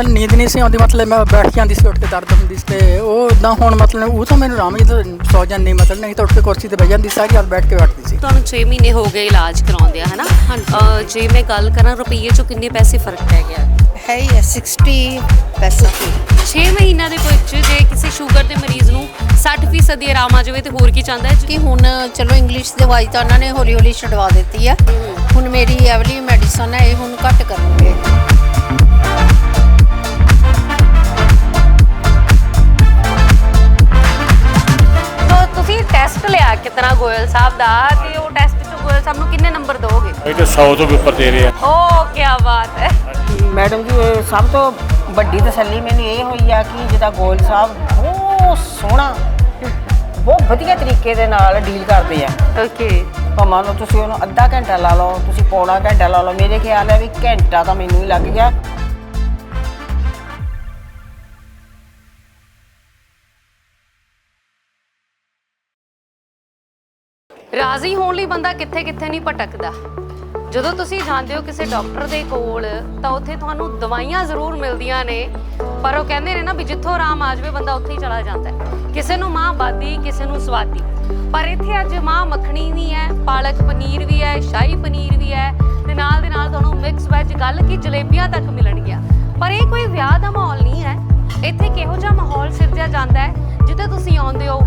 ਨੀਂਦ ਨਹੀਂ ਸੀ ਆਉਂਦੀ, ਮਤਲਬ ਮੈਂ ਬੈਠ ਜਾਂਦੀ ਸੀ, ਉੱਠ ਕੇ ਦਰਦ ਹੁੰਦੀ ਸੀ ਤੇ ਉਹ ਇੱਦਾਂ ਹੁਣ ਮਤਲਬ ਉਹ ਤਾਂ ਮੈਨੂੰ ਆਰਾਮ ਜਦੋਂ ਸੌ ਜਾਂਦੀ, ਮਤਲਬ ਨਹੀਂ ਤਾਂ ਉੱਠ ਕੇ ਕੁਰਸੀ ਤੇ ਬਹਿ ਜਾਂਦੀ, ਸਾਰੀ ਰਾਤ ਬੈਠ ਕੇ ਬੈਠਦੀ ਸੀ। ਤੁਹਾਨੂੰ 6 ਮਹੀਨੇ ਹੋ ਗਏ ਇਲਾਜ ਕਰਾਉਂਦੇ ਆ, ਹੈ ਨਾ? ਜੇ ਮੈਂ ਗੱਲ ਕਰਾਂ ਰੁਪਈਏ 'ਚੋਂ ਕਿੰਨੇ ਪੈਸੇ ਫਰਕ ਪੈ ਗਿਆ? ਹੈ ਹੀ 60 ਪੈਸਾ 6 ਮਹੀਨਿਆਂ ਦੇ ਵਿੱਚ ਜੇ ਕਿਸੇ ਸ਼ੂਗਰ ਦੇ ਮਰੀਜ਼ ਨੂੰ 60% ਦੀ ਆਰਾਮ ਆ ਜਾਵੇ ਤੇ ਹੋਰ ਕੀ ਚਾਹੁੰਦਾ ਹੈ? ਕਿ ਹੁਣ ਚਲੋ ਇੰਗਲਿਸ਼ ਦਵਾਈ ਤਾਂ ਉਹਨਾਂ ਨੇ ਹੌਲੀ ਹੌਲੀ ਛਡਵਾ ਦਿੱਤੀ ਆ। ਹੁਣ ਮੇਰੀ ਐਵਲੀ ਮੈਡੀਸਨ ਹੈ, ਇਹ ਹੁਣ ਘੱਟ ਕਰਨਗੇ। ਤੁਸੀਂ ਟੈਸਟ ਲਿਆ ਕਿਤਨਾ ਗੋਇਲ ਸਾਹਿਬ ਦਾ, ਤੇ ਉਹ ਟੈਸਟ 'ਚ ਗੋਇਲ ਸਾਹਿਬ ਨੂੰ ਕਿੰਨੇ ਨੰਬਰ ਦੋਗੇ? ਇਹ ਤਾਂ 100 ਤੋਂ ਵੀ ਉੱਪਰ ਦੇ ਰਹੇ ਆ। ਓ ਕੀ ਬਾਤ ਹੈ ਮੈਡਮ ਜੀ, ਇਹ ਸਭ ਤੋਂ ਵੱਡੀ ਤਸੱਲੀ ਮੈਨੂੰ ਇਹ ਹੋਈ ਆ ਕਿ ਜਿਹਦਾ ਗੋਇਲ ਸਾਹਿਬ ਬਹੁਤ ਸੋਹਣਾ, ਬਹੁਤ ਵਧੀਆ ਤਰੀਕੇ ਦੇ ਨਾਲ ਡੀਲ ਕਰਦੇ ਆ। ਓਕੇ, ਭਾਵੇਂ ਲਓ ਤੁਸੀਂ ਉਹਨੂੰ ਅੱਧਾ ਘੰਟਾ ਲਾ ਲਓ, ਤੁਸੀਂ ਪੌਣਾ ਘੰਟਾ ਲਾ ਲਓ, ਮੇਰੇ ਖਿਆਲ ਹੈ ਵੀ ਘੰਟਾ ਤਾਂ ਮੈਨੂੰ ਹੀ ਲੱਗ ਗਿਆ। ਰਾਜ਼ੀ ਹੋਣ ਲਈ ਬੰਦਾ ਕਿੱਥੇ ਕਿੱਥੇ ਨਹੀਂ ਭਟਕਦਾ। ਜਦੋਂ ਤੁਸੀਂ ਜਾਂਦੇ ਹੋ ਕਿਸੇ ਡਾਕਟਰ ਦੇ ਕੋਲ ਤਾਂ ਉੱਥੇ ਤੁਹਾਨੂੰ ਦਵਾਈਆਂ ਜ਼ਰੂਰ ਮਿਲਦੀਆਂ ਨੇ, ਪਰ ਉਹ ਕਹਿੰਦੇ ਨੇ ਨਾ ਵੀ ਜਿੱਥੋਂ ਆਰਾਮ ਆ ਜਾਵੇ ਬੰਦਾ ਉੱਥੇ ਹੀ ਚਲਾ ਜਾਂਦਾ ਹੈ। ਕਿਸੇ ਨੂੰ ਮਾਂ ਬਾਦੀ, ਕਿਸੇ ਨੂੰ ਸਵਾਦੀ, ਪਰ ਇੱਥੇ ਅੱਜ ਮਾਂ ਮੱਖਣੀ ਵੀ ਹੈ, ਪਾਲਕ ਪਨੀਰ ਵੀ ਹੈ, ਸ਼ਾਹੀ ਪਨੀਰ ਵੀ ਹੈ, ਤੇ ਨਾਲ ਦੇ ਨਾਲ ਤੁਹਾਨੂੰ ਮਿਕਸ ਵੈਜ, ਗੱਲ ਕਿ ਜਲੇਬੀਆਂ ਤੱਕ ਮਿਲਣਗੀਆਂ। ਪਰ ਇਹ ਕੋਈ ਵਿਆਹ ਦਾ ਮਾਹੌਲ ਨਹੀਂ ਹੈ। ਇੱਥੇ ਕਿਹੋ ਜਿਹਾ ਮਾਹੌਲ ਸਿਰਜਿਆ ਜਾਂਦਾ ਹੈ ਜਿੱਥੇ ਤੁਸੀਂ ਆਉਂਦੇ ਹੋ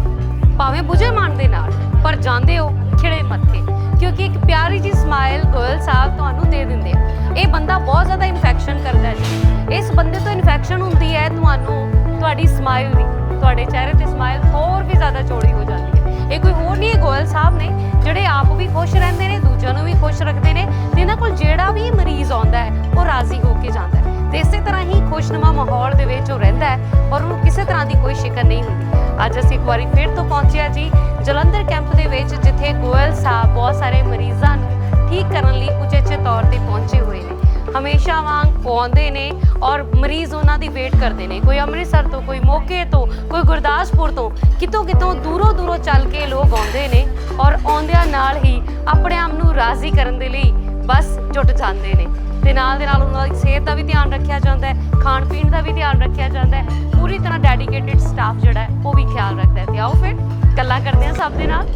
ਭਾਵੇਂ ਬੁਝੇ ਮਨ ਦੇ ਨਾਲ, ਪਰ ਜਾਂਦੇ ਹੋ ਖਿੜੇ ਮੱਥੇ, ਕਿਉਂਕਿ ਇੱਕ ਪਿਆਰੀ ਜੀ ਸਮਾਈਲ ਗੋਇਲ ਸਾਹਿਬ ਤੁਹਾਨੂੰ ਦੇ ਦਿੰਦੇ ਆ। ਇਹ ਬੰਦਾ ਬਹੁਤ ਜ਼ਿਆਦਾ ਇਨਫੈਕਸ਼ਨ ਕਰਦਾ ਜੀ। ਇਸ ਬੰਦੇ ਤੋਂ ਇਨਫੈਕਸ਼ਨ ਹੁੰਦੀ ਹੈ ਤੁਹਾਨੂੰ ਤੁਹਾਡੀ ਸਮਾਈਲ ਦੀ, ਤੁਹਾਡੇ ਚਿਹਰੇ ਤੇ ਸਮਾਈਲ ਹੋਰ ਵੀ ਜ਼ਿਆਦਾ ਚੌੜੀ ਹੋ ਜਾਂਦੀ ਹੈ। ਇਹ ਕੋਈ ਹੋਰ ਨਹੀਂ, ਗੋਇਲ ਸਾਹਿਬ ਨੇ ਜਿਹੜੇ ਆਪ ਵੀ ਖੁਸ਼ ਰਹਿੰਦੇ ਨੇ, ਦੂਜਿਆਂ ਨੂੰ ਵੀ ਖੁਸ਼ ਰੱਖਦੇ ਨੇ, ਤੇ ਇਹਨਾਂ ਕੋਲ ਜਿਹੜਾ ਵੀ ਮਰੀਜ਼ ਆਉਂਦਾ ਹੈ ਉਹ ਰਾਜ਼ੀ ਹੋ ਕੇ ਜਾਂਦਾ ਹੈ, ਤੇ ਇਸੇ ਤਰ੍ਹਾਂ ਹੀ ਖੁਸ਼ਨੁਮਾ ਮਾਹੌਲ ਦੇ ਵਿੱਚ ਉਹ ਰਹਿੰਦਾ ਹੈ ਔਰ ਉਹਨੂੰ ਕਿਸੇ ਤਰ੍ਹਾਂ ਦੀ ਕੋਈ ਸ਼ਿਕਨ ਨਹੀਂ ਹੁੰਦੀ। ਅੱਜ ਅਸੀਂ ਇੱਕ ਵਾਰੀ ਫਿਰ ਤੋਂ ਪਹੁੰਚਿਆ ਜੀ ਜਲੰਧਰ ਕੈਂਪ ਦੇ ਵਿੱਚ, ਜਿੱਥੇ ਗੋਇਲ ਸਾਹਿਬ ਬਹੁਤ ਸਾਰੇ ਮਰੀਜ਼ਾਂ ਨੂੰ ਠੀਕ ਕਰਨ ਲਈ ਉਚੇਚੇ ਤੌਰ ਤੇ ਪਹੁੰਚੇ ਹੋਏ ਨੇ। ਹਮੇਸ਼ਾ ਵਾਂਗ ਆਉਂਦੇ ਨੇ ਔਰ ਮਰੀਜ਼ ਉਹਨਾਂ ਦੀ ਵੇਟ ਕਰਦੇ ਨੇ। ਕੋਈ ਅੰਮ੍ਰਿਤਸਰ ਤੋਂ, ਕੋਈ ਮੋਗੇ ਤੋਂ, ਕੋਈ ਗੁਰਦਾਸਪੁਰ ਤੋਂ, ਕਿਤੋਂ ਕਿਤੋਂ ਦੂਰੋਂ ਦੂਰੋਂ ਚੱਲ ਕੇ ਲੋਕ ਆਉਂਦੇ ਨੇ ਔਰ ਆਉਂਦਿਆਂ ਨਾਲ ਹੀ ਆਪਣੇ ਆਪ ਨੂੰ ਰਾਜ਼ੀ ਕਰਨ ਦੇ ਲਈ ਬਸ ਜੁਟ ਜਾਂਦੇ ਨੇ, ਤੇ ਨਾਲ ਦੇ ਨਾਲ ਉਹਨਾਂ ਦੀ ਸਿਹਤ ਦਾ ਵੀ ਧਿਆਨ ਰੱਖਿਆ ਜਾਂਦਾ ਹੈ, ਖਾਣ ਪੀਣ ਦਾ ਵੀ ਧਿਆਨ ਰੱਖਿਆ ਜਾਂਦਾ ਹੈ। ਪੂਰੀ ਤਰ੍ਹਾਂ ਡੈਡੀਕੇਟਿਡ ਸਟਾਫ ਜਿਹੜਾ ਹੈ ਉਹ ਵੀ ਖਿਆਲ ਰੱਖਦਾ ਹੈ। ਤੇ ਆਓ ਫਿਰ ਗੱਲਾਂ ਕਰਦੇ ਹਾਂ ਸਭ ਦੇ ਨਾਲ।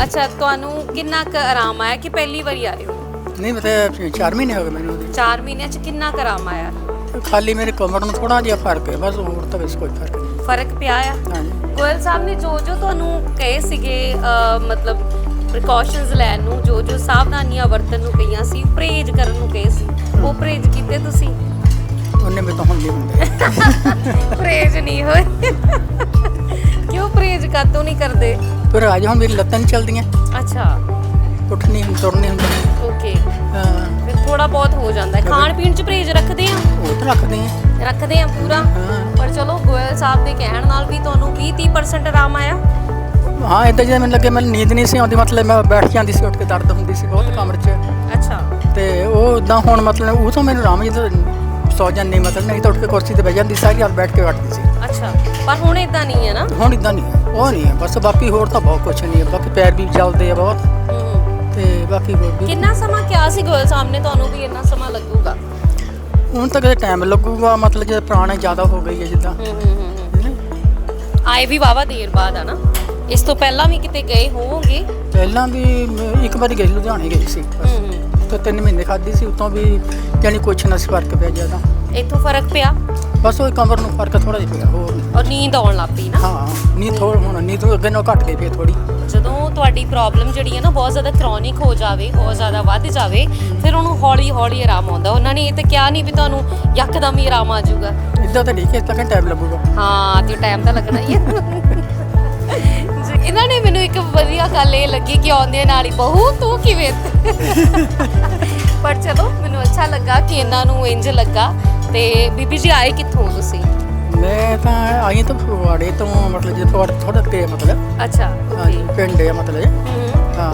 ਅੱਛਾ, ਤੁਹਾਨੂੰ ਕਿੰਨਾ ਕੁ ਆਰਾਮ ਆਇਆ ਕਿ ਪਹਿਲੀ ਵਾਰੀ ਆਏ ਹੋ? ਨਹੀਂ ਮਤਲਬ 4 ਮਹੀਨੇ ਹੋ ਗਏ ਮੈਨੂੰ। 4 ਮਹੀਨਿਆਂ 'ਚ ਕਿੰਨਾ ਕੁ ਆਰਾਮ ਆਇਆ? ਖਾਲੀ ਮੇਰੇ ਕਮਰ ਨੂੰ ਥੋੜਾ ਜਿਹਾ ਫਰਕ ਹੈ ਬਸ, ਹੋਰ ਤਾਂ ਵੈਸੇ ਕੋਈ ਫਰਕ ਨਹੀਂ। ਫਰਕ ਪਿਆ ਆ? ਹਾਂਜੀ। ਗੋਇਲ ਸਾਹਿਬ ਨੇ ਜੋ ਤੁਹਾਨੂੰ ਕਹੇ ਸੀਗੇ, ਮਤਲਬ ਪ੍ਰੀਕਾਸ਼ਨਸ ਲੈਣ ਨੂੰ, ਜੋ ਸਾਵਧਾਨੀਆਂ ਵਰਤਣ ਨੂੰ ਕਹੀਆਂ ਸੀ, ਪਰਹੇਜ਼ ਕਰਨ ਨੂੰ ਕਹੇ ਸੀ, ਉਹ ਪਰਹੇਜ਼ ਕੀਤੇ ਤੁਸੀਂ? ਉਹਨੇ ਵੀ ਤਾਂ ਹੁਣ ਨਹੀਂ ਹੁੰਦੇ। ਪਰਹੇਜ਼ ਨਹੀਂ ਹੋਏ? ਕਿਉਂ ਪਰਹੇਜ਼ ਕਾਤੋਂ ਨਹੀਂ ਕਰਦੇ? ਪਰ ਅੱਜ ਹੁਣ ਮੇਰੀ ਲੱਤਾਂ ਨਹੀਂ ਚੱਲਦੀਆਂ। ਅੱਛਾ, ਉੱਠ ਨਹੀਂ, ਤੁਰ ਨਹੀਂ ਹੁੰਦਾ। ਓਕੇ, ਹਾਂ, ਫਿਰ ਥੋੜਾ ਬਹੁਤ ਹੋ ਜਾਂਦਾ ਹੈ। ਖਾਣ ਪੀਣ 'ਚ ਪਰਹੇਜ਼ ਰੱਖਦੇ ਆ? ਉਹ ਤਾਂ ਰੱਖਦੇ ਆ ਪੂਰਾ। ਹਾਂ। ਪਰ ਚਲੋ ਗੋਇਲ ਸਾਹਿਬ ਦੇ ਕਹਿਣ ਨਾਲ ਵੀ ਤੁਹਾਨੂੰ 20-30% ਆਰਾਮ ਆਇਆ? ਹਾਂ, ਇੱਦਾਂ ਜਿਵੇਂ ਮੈਨੂੰ ਲੱਗੇ ਮੈਨੂੰ ਨੀਂਦ ਨਹੀਂ ਸੀ ਆਉਂਦੀ, ਮਤਲਬ ਮੈਂ ਬੈਠ ਜਾਂਦੀ ਸੀ, ਉੱਠ ਕੇ ਦਰਦ ਹੁੰਦੀ ਸੀ ਬਹੁਤ ਕਮਰ 'ਚ। ਅੱਛਾ, ਤੇ ਉਹ ਇੱਦਾਂ ਹੁਣ ਮਤਲਬ ਉਹ ਤਾਂ ਮੈਨੂੰ ਆਰਾਮ ਜਦੋਂ ਸੌ ਜਾਂਦੀ, ਮਤਲਬ ਨਹੀਂ ਤਾਂ ਉੱਠ ਕੇ ਕੁਰਸੀ ਤੇ ਬਹਿ ਜਾਂਦੀ, ਸਾਰੀ ਰਾਤ ਬੈਠ ਕੇ ਬੈਠਦੀ ਸੀ। ਅੱਛਾ, ਪਰ ਹੁਣ ਇਦਾਂ ਨਹੀਂ ਹੈ ਨਾ? ਹੁਣ ਇੱਦਾਂ ਨਹੀਂ, ਉਹ ਨਹੀਂ ਹੈ ਬਸ। ਬਾਕੀ ਹੋਰ ਤਾਂ ਬਹੁਤ ਕੁਛ ਨਹੀਂ ਹੈ, ਬਾਕੀ ਪੈਰ ਵੀ ਚੱਲਦੇ ਆ ਬਹੁਤ, ਤੇ ਬਾਕੀ ਹੋਰ ਵੀ। ਕਿੰਨਾ ਸਮਾਂ ਕਿਹਾ ਸੀ ਗੋਇਲ ਸਾਹਿਬ ਨੇ ਤੁਹਾਨੂੰ ਵੀ ਇੰਨਾ ਸਮਾਂ ਲੱਗੂਗਾ? ਹੁਣ ਤਾਂ ਕਿਤੇ ਟਾਈਮ ਲੱਗੂਗਾ, ਮਤਲਬ ਜੇ ਪੁਰਾਣੇ ਜ਼ਿਆਦਾ ਹੋ ਗਈ ਹੈ ਜਿੱਦਾਂ। ਆਏ ਵੀ ਵਾਵਾ ਦੇਰ ਬਾਅਦ ਆ ਨਾ? ਇਸ ਤੋਂ ਪਹਿਲਾਂ ਵੀ ਕਿਤੇ ਗਏ ਹੋਵੋਗੇ? ਪਹਿਲਾਂ ਵੀ ਇੱਕ ਵਾਰੀ ਗਈ, ਲੁਧਿਆਣੇ ਗਈ ਸੀ, ਤਾਂ 3 ਮਹੀਨੇ ਖਾਧੀ ਸੀ, ਉਤੋਂ ਵੀ ਜਾਨੀ ਕੁਛ ਨਾ ਸੀ ਫਰਕ ਪਿਆ ਜ਼ਿਆਦਾ। ਇੱਥੋਂ ਫਰਕ ਪਿਆ? ਬਸ ਉਹ ਕਮਰ ਨੂੰ ਫਰਕ ਥੋੜਾ ਜਿਹਾ ਪਿਆ, ਹੋਰ ਨਹੀਂ। ਔਰ ਨੀਂਦ ਆਉਣ ਲੱਗ ਪਈ ਨਾ? ਹਾਂ, ਨੀਂਦ ਹੁਣ ਨੀਂਦ ਅੱਗੇ ਨਾਲੋਂ ਘੱਟ ਗਈ ਫਿਰ ਥੋੜੀ। ਜਦੋਂ ਤੁਹਾਡੀ ਪ੍ਰੋਬਲਮ ਜਿਹੜੀ ਹੈ ਨਾ ਬਹੁਤ ਜ਼ਿਆਦਾ ਕ੍ਰੋਨਿਕ ਹੋ ਜਾਵੇ, ਬਹੁਤ ਜ਼ਿਆਦਾ ਵੱਧ ਜਾਵੇ, ਫਿਰ ਉਹਨੂੰ ਹੌਲੀ ਹੌਲੀ ਆਰਾਮ ਆਉਂਦਾ। ਉਹਨਾਂ ਨੇ ਇਹ ਤਾਂ ਕਿਹਾ ਨਹੀਂ ਵੀ ਤੁਹਾਨੂੰ ਯਕਦਮ ਹੀ ਆਰਾਮ ਆ ਜਾਊਗਾ। ਇੱਦਾਂ ਤਾਂ ਠੀਕ ਹੈ, ਇਸ ਤੱਕ ਟਾਈਮ ਲੱਗੂਗਾ। ਹਾਂ, ਤੇ ਟਾਈਮ ਤਾਂ ਲੱਗਣਾ ਹੀ ਹੈ। ਇਹਨਾਂ ਨੇ ਮੈਨੂੰ ਇੱਕ ਵਧੀਆ ਗੱਲ ਇਹ ਲੱਗੀ ਕਿ ਆਉਂਦੇ ਨਾਲ ਹੀ ਬਹੂ ਤੂੰ ਕਿਵੇਂ। ਪਰ ਚਲੋ ਮੈਨੂੰ ਅੱਛਾ ਲੱਗਾ ਕਿ ਇਹਨਾਂ ਨੂੰ ਇੰਜ ਲੱਗਾ। ਤੇ ਬੀਬੀ ਜੀ ਆਏ ਕਿੱਥੋਂ ਤੁਸੀਂ? ਮੈਂ ਤਾਂ ਆਈ ਤਾਂ ਫਗਵਾੜੇ ਤੋਂ, ਮਤਲਬ ਜੇ ਫਗਵਾੜੇ ਥੋੜਾ ਅੱਗੇ ਮਤਲਬ। ਅੱਛਾ, ਹਾਂਜੀ, ਪਿੰਡ ਹੈ ਮਤਲਬ। ਹਾਂ,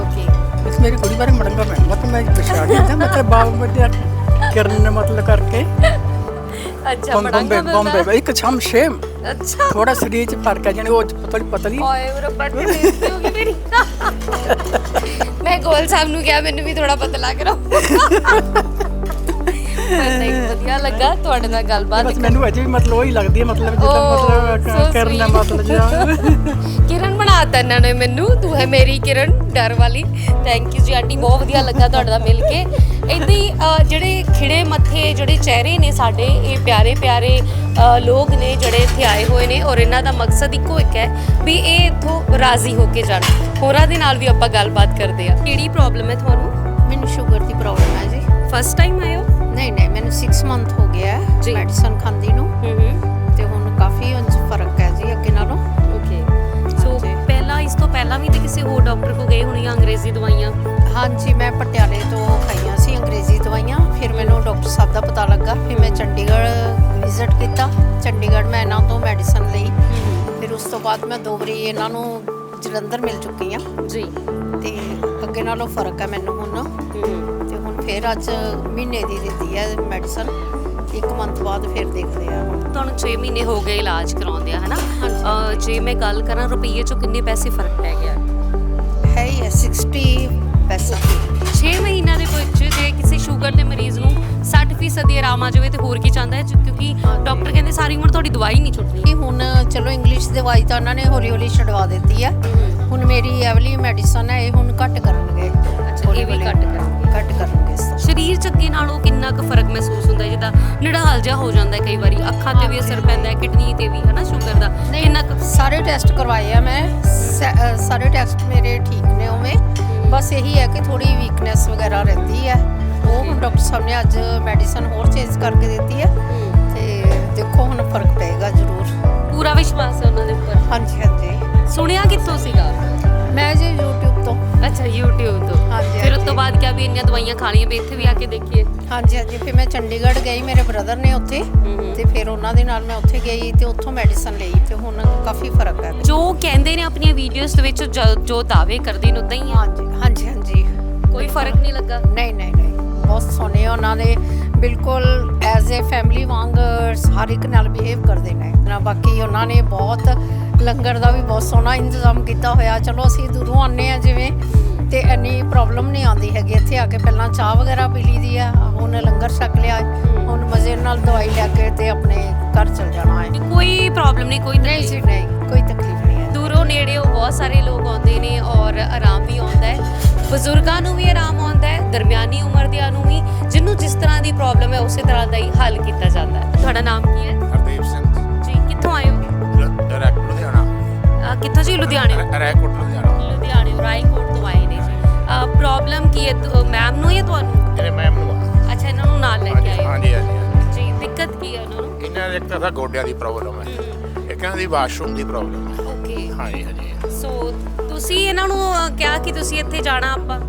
ਓਕੇ। ਇਸ ਮੇਰੀ ਕੁੜੀ ਬਾਰੇ ਮੜੰਗਾ ਪੈਂਦਾ ਤਾਂ ਮੈਂ ਪਛਾਣ ਲਿਆ, ਮਤਲਬ ਬਾਗ ਵੱਡਿਆ ਕਰਨ ਮਤਲਬ ਕਰਕੇ। ਅੱਛਾ, ਬੰਬੇ ਇੱਕ ਸ਼ਮਸ਼ੇਮ ਅੱਛਾ ਥੋੜਾ ਸਰੀਰ 'ਚ ਫਰਕ ਹੈ ਜਾਣੀ ਉਹ ਥੋੜੀ ਪਤਲੀ। ਓਏ ਰੱਬਾ ਤੇ ਬੇਇੱਜ਼ਤੀ ਹੋ ਗਈ ਮੇਰੀ। ਮੈਂ ਗੋਲ ਸਾਹਿਬ ਨੂੰ ਕਿਹਾ ਮੈਨੂੰ ਵੀ ਥੋੜਾ ਪਤਲਾ ਕਰੋ। ਨਹੀਂ ਵਧੀਆ ਲੱਗਾ ਤੁਹਾਡੇ ਨਾਲ ਗੱਲਬਾਤ। ਬਸ ਮੈਨੂੰ ਅਜੇ ਵੀ ਮਤਲਬ ਉਹੀ ਲੱਗਦੀ ਹੈ ਮਤਲਬ ਜਿੱਦਾਂ ਮਤਲਬ ਕਰਨ ਦਾ ਮਤਲਬ ਜਿਹਾ। ਕਿਰਨ ਬਣਾਤਾ ਇਹਨਾਂ ਨੇ ਮੈਨੂੰ, ਤੂੰ ਹੈ ਮੇਰੀ ਕਿਰਨ ਡਰ ਵਾਲੀ। ਥੈਂਕ ਯੂ ਜੀ ਆਂਟੀ, ਬਹੁਤ ਵਧੀਆ ਲੱਗਾ ਤੁਹਾਡੇ ਨਾਲ ਮਿਲ ਕੇ। ਇੱਦਾਂ ਹੀ ਜਿਹੜੇ ਖਿੜੇ ਮੱਥੇ ਜਿਹੜੇ ਚਿਹਰੇ ਨੇ ਸਾਡੇ, ਇਹ ਪਿਆਰੇ ਪਿਆਰੇ ਲੋਕ ਨੇ ਜਿਹੜੇ ਇੱਥੇ ਆਏ ਹੋਏ ਨੇ, ਔਰ ਇਹਨਾਂ ਦਾ ਮਕਸਦ ਇੱਕੋ ਇੱਕ ਹੈ ਵੀ ਇਹ ਇੱਥੋਂ ਰਾਜ਼ੀ ਹੋ ਕੇ ਜਾਣ। ਹੋਰਾਂ ਦੇ ਨਾਲ ਵੀ ਆਪਾਂ ਗੱਲਬਾਤ ਕਰਦੇ ਆ। ਕਿਹੜੀ ਪ੍ਰੋਬਲਮ ਹੈ ਤੁਹਾਨੂੰ? ਮੈਨੂੰ ਸ਼ੂਗਰ ਦੀ ਪ੍ਰੋਬਲਮ ਹੈ ਜੀ। ਫਸਟ ਟਾਈਮ ਆਏ ਹੋ? ਨਹੀਂ ਮੈਨੂੰ 6 ਮੰਥ ਹੋ ਗਿਆ ਜੀ। ਹੈ ਮੈਡੀਸਨ ਖਾਂਦੀ ਨੂੰ, ਤੇ ਹੁਣ ਕਾਫੀ ਫਰਕ ਹੈ ਜੀ ਅੱਗੇ ਨਾਲੋਂ। ਓਕੇ ਸੋ ਹਾਂਜੀ। ਪਹਿਲਾਂ ਇਸ ਤੋਂ ਪਹਿਲਾਂ ਵੀ ਤੇ ਕਿਸੇ ਹੋਰ ਡਾਕਟਰ ਕੋ ਗਏ ਹੋਣੀ ਅੰਗਰੇਜ਼ੀ ਦਵਾਈਆਂ? ਹਾਂਜੀ, ਮੈਂ ਪਟਿਆਲੇ ਤੋਂ ਖਾਈਆਂ ਸੀ ਅੰਗਰੇਜ਼ੀ ਦਵਾਈਆਂ। ਫਿਰ ਮੈਨੂੰ ਡਾਕਟਰ ਸਾਹਿਬ ਦਾ ਪਤਾ ਲੱਗਾ, ਫਿਰ ਮੈਂ ਚੰਡੀਗੜ੍ਹ ਵਿਜ਼ਿਟ ਕੀਤਾ। ਚੰਡੀਗੜ੍ਹ ਮੈਂ ਇਹਨਾਂ ਤੋਂ ਮੈਡੀਸਨ ਲਈ। ਫਿਰ ਉਸ ਤੋਂ ਬਾਅਦ ਮੈਂ 2 ਵਾਰੀ ਇਹਨਾਂ ਨੂੰ ਜਲੰਧਰ ਮਿਲ ਚੁੱਕੀ ਹਾਂ ਜੀ। ਤੇ ਅੱਗੇ ਨਾਲੋਂ ਫਰਕ ਹੈ ਮੈਨੂੰ ਹੁਣ। ਤੇ ਹੁਣ ਫਿਰ ਅੱਜ ਮਹੀਨੇ ਦੀ ਦਿੱਤੀ ਹੈ ਮੈਡੀਸਨ, 1 ਮੰਥ ਬਾਅਦ ਫਿਰ ਦੇਖਦੇ ਆ। ਤੁਹਾਨੂੰ 6 ਮਹੀਨੇ ਹੋ ਗਏ ਇਲਾਜ ਕਰਾਉਂਦੇ ਆ, ਹਨਾ? ਹਾਂਜੀ। ਜੇ ਮੈਂ ਗੱਲ ਕਰਾਂ ਰੁਪਈਏ ਚੋਂ ਕਿੰਨੇ ਪੈਸੇ ਫਰਕ ਪੈ ਗਿਆ? ਹੈ ਹੀ ਹੈ 60 ਪੈਸਾ। 6 ਮਹੀਨਿਆਂ ਦੇ ਵਿੱਚ ਜੇ ਕਿਸੇ ਸ਼ੂਗਰ ਦੇ ਮਰੀਜ਼ ਨੂੰ 60% ਦੀ ਆਰਾਮ ਆ ਜਾਵੇ ਤੇ ਹੋਰ ਕੀ ਚਾਹੁੰਦਾ ਹੈ? ਕਿਉਂਕਿ ਡਾਕਟਰ ਕਹਿੰਦੇ ਸਾਰੀ ਉਮਰ ਤੁਹਾਡੀ ਦਵਾਈ ਨਹੀਂ ਛੁੱਟਣੀ। ਹੁਣ ਚਲੋ ਇੰਗਲਿਸ਼ ਦਵਾਈ ਤਾਂ ਉਹਨਾਂ ਨੇ ਹੌਲੀ ਹੌਲੀ ਛਡਵਾ ਦਿੱਤੀ ਹੈ। ਹੁਣ ਮੇਰੀ ਐਵਲੀ ਮੈਡੀਸਨ ਹੈ, ਇਹ ਹੁਣ ਘੱਟ ਕਰਨਗੇ। ਅੱਛਾ, ਇਹ ਵੀ ਘੱਟ ਕਰਨਗੇ ਇਸ ਤਰ੍ਹਾਂ। ਸਰੀਰ ਚ ਅੱਗੇ ਨਾਲੋਂ ਕਿੰਨਾ ਕੁ ਫਰਕ ਮਹਿਸੂਸ ਹੁੰਦਾ? ਜਿੱਦਾਂ ਨਿਢਾਲ ਜਿਹਾ ਹੋ ਜਾਂਦਾ ਕਈ ਵਾਰੀ, ਅੱਖਾਂ ਤੇ ਵੀ ਅਸਰ ਪੈਂਦਾ ਹੈ, ਕਿਡਨੀ ਤੇ ਵੀ, ਹਨਾ? ਸ਼ੂਗਰ ਦਾ ਕਿੰਨਾ ਕੁ? ਸਾਰੇ ਟੈਸਟ ਕਰਵਾਏ ਆ ਮੈਂ, ਸਾਰੇ ਟੈਸਟ ਮੇਰੇ ਠੀਕ ਨੇ ਉਵੇਂ। ਬਸ ਇਹੀ ਹੈ ਕਿ ਥੋੜੀ ਵੀਕਨੈਸ ਵਗੈਰਾ ਰਹਿੰਦੀ ਹੈ। ਉਹ ਹੁਣ ਡਾਕਟਰ ਸਾਹਿਬ ਨੇ ਅੱਜ ਮੈਡੀਸਨ ਹੋਰ ਚੇਂਜ ਕਰਕੇ ਦਿੱਤੀ ਹੈ, ਤੇ ਦੇਖੋ ਹੁਣ ਫਰਕ ਪਏਗਾ ਜ਼ਰੂਰ। ਪੂਰਾ ਵਿਸ਼ਵਾਸ ਹੈ ਉਹਨਾਂ ਦੇ ਉੱਪਰ? ਹਾਂਜੀ। ਸੁਣਿਆ ਕਿੱਥੋਂ ਸੀਗਾ? ਮੈਂ ਜੀ YouTube ਤੋਂ। ਅੱਛਾ, YouTube ਤੋਂ। ਹਾਂਜੀ, ਫਿਰ ਉਸ ਤੋਂ ਹਾਂਜੀ। ਬਾਅਦ ਕਿਹਾ ਵੀ ਇੰਨੀਆਂ ਦਵਾਈਆਂ ਖਾਣੀਆਂ ਵੀ ਇੱਥੇ ਵੀ ਆ ਕੇ ਦੇਖੀਏ। ਹਾਂਜੀ। ਫਿਰ ਮੈਂ ਚੰਡੀਗੜ੍ਹ ਗਈ, ਮੇਰੇ ਬ੍ਰਦਰ ਨੇ ਉੱਥੇ, ਤੇ ਫਿਰ ਉਹਨਾਂ ਦੇ ਨਾਲ ਮੈਂ ਉੱਥੇ ਗਈ ਤੇ ਉੱਥੋਂ ਮੈਡੀਸਨ ਲਈ, ਤੇ ਹੁਣ ਕਾਫੀ ਫਰਕ ਹੈ। ਜੋ ਕਹਿੰਦੇ ਨੇ ਆਪਣੀਆਂ ਵੀਡੀਓਜ਼ ਦੇ ਵਿੱਚ, ਜੋ ਦਾਅਵੇ ਕਰਦੇ ਨੇ ਉਦਾਂ ਹੀ ਆ? ਹਾਂਜੀ। ਕੋਈ ਫਰਕ ਨਹੀਂ ਲੱਗਾ? ਨਹੀਂ ਬਹੁਤ ਸੋਹਣੇ ਉਹਨਾਂ ਦੇ, ਬਿਲਕੁਲ ਐਜ਼ ਏ ਫੈਮਿਲੀ ਵਾਂਗ ਹਰ ਇੱਕ ਨਾਲ ਬਿਹੇਵ ਕਰਦੇ ਨੇ ਨਾ। ਬਾਕੀ ਉਹਨਾਂ ਨੇ ਬਹੁਤ ਲੰਗਰ ਦਾ ਵੀ ਬਹੁਤ ਸੋਹਣਾ ਇੰਤਜ਼ਾਮ ਕੀਤਾ ਹੋਇਆ। ਚਲੋ ਅਸੀਂ ਦੂਰੋਂ ਆਉਂਦੇ ਹਾਂ ਜਿਵੇਂ, ਤੇ ਇੰਨੀ ਪ੍ਰੋਬਲਮ ਨਹੀਂ ਆਉਂਦੀ ਹੈਗੀ ਇੱਥੇ ਆ ਕੇ। ਪਹਿਲਾਂ ਚਾਹ ਵਗੈਰਾ ਪੀ ਲਈ ਦੀ ਆ, ਹੁਣ ਲੰਗਰ ਛਕ ਲਿਆ, ਹੁਣ ਮਜ਼ੇ ਨਾਲ ਦਵਾਈ ਲੈ ਕੇ ਤੇ ਆਪਣੇ ਘਰ ਚਲ ਜਾਣਾ ਹੈ। ਕੋਈ ਪ੍ਰੋਬਲਮ ਨਹੀਂ? ਕੋਈ ਨਹੀਂ ਜੀ, ਨਹੀਂ ਕੋਈ ਤਕਲੀਫ ਨਹੀਂ ਹੈ। ਦੂਰੋਂ ਨੇੜਿਓਂ ਬਹੁਤ ਸਾਰੇ ਲੋਕ ਆਉਂਦੇ ਨੇ ਔਰ ਆਰਾਮ ਵੀ ਆਉਂਦਾ ਹੈ। ਬਜ਼ੁਰਗਾਂ ਨੂੰ ਵੀ ਆਰਾਮ ਆਉਂਦਾ ਹੈ, ਦਰਮਿਆਨੀ ਉਮਰ ਦਿਆਂ ਨੂੰ ਵੀ, ਜਿਹਨੂੰ ਜਿਸ ਤਰ੍ਹਾਂ ਦੀ ਪ੍ਰੋਬਲਮ ਹੈ ਉਸੇ ਤਰ੍ਹਾਂ ਦਾ ਹੀ ਹੱਲ ਕੀਤਾ ਜਾਂਦਾ ਹੈ। ਤੁਹਾਡਾ ਨਾਮ ਕੀ ਹੈ? ਹਰਦੀਪ ਸਿੰਘ ਜੀ। ਕਿੱਥੋਂ ਆਏ ਹੋ? ਰੈਕੋਟ ਲੁਧਿਆਣਾ। ਕਿੱਥੋਂ ਜੀ? ਲੁਧਿਆਣੇ। ਰੈਕੋਟ ਲੁਧਿਆਣਾ। ਲੁਧਿਆਣੇ ਰਾਏਕੋਟ ਤੋਂ ਆਏ ਨੇ ਜੀ। ਪ੍ਰੋਬਲਮ ਕੀ ਹੈ? ਮੈਮ ਨੂੰ ਜਾਂ ਤੁਹਾਨੂੰ? ਇਹਨੇ ਮੈਮ ਨੂੰ ਆ। ਅੱਛਾ, ਇਹਨਾਂ ਨੂੰ ਨਾਲ ਲੈ ਕੇ ਆਏ ਹੋ? ਹਾਂਜੀ। ਜੀ। ਦਿੱਕਤ ਕੀ ਹੈ ਉਹਨਾਂ ਨੂੰ? ਇਹਨਾਂ ਦੇ ਇੱਕ ਤਾਂ ਗੋਡਿਆਂ ਦੀ ਪ੍ਰੋਬਲਮ ਹੈ, ਇੱਕ ਇਹਨਾਂ ਦੀ ਵਾਸ਼ਰੂਮ ਦੀ ਪ੍ਰੋਬਲਮ ਹੈ। ਓਕੇ। ਹਾਂਜੀ। ਸੋ ਤੁਸੀਂ ਇਹਨਾਂ ਨੂੰ ਕਿਹਾ ਕਿ ਤੁਸੀਂ ਇੱਥੇ ਜਾਣਾ? ਆਪਾਂ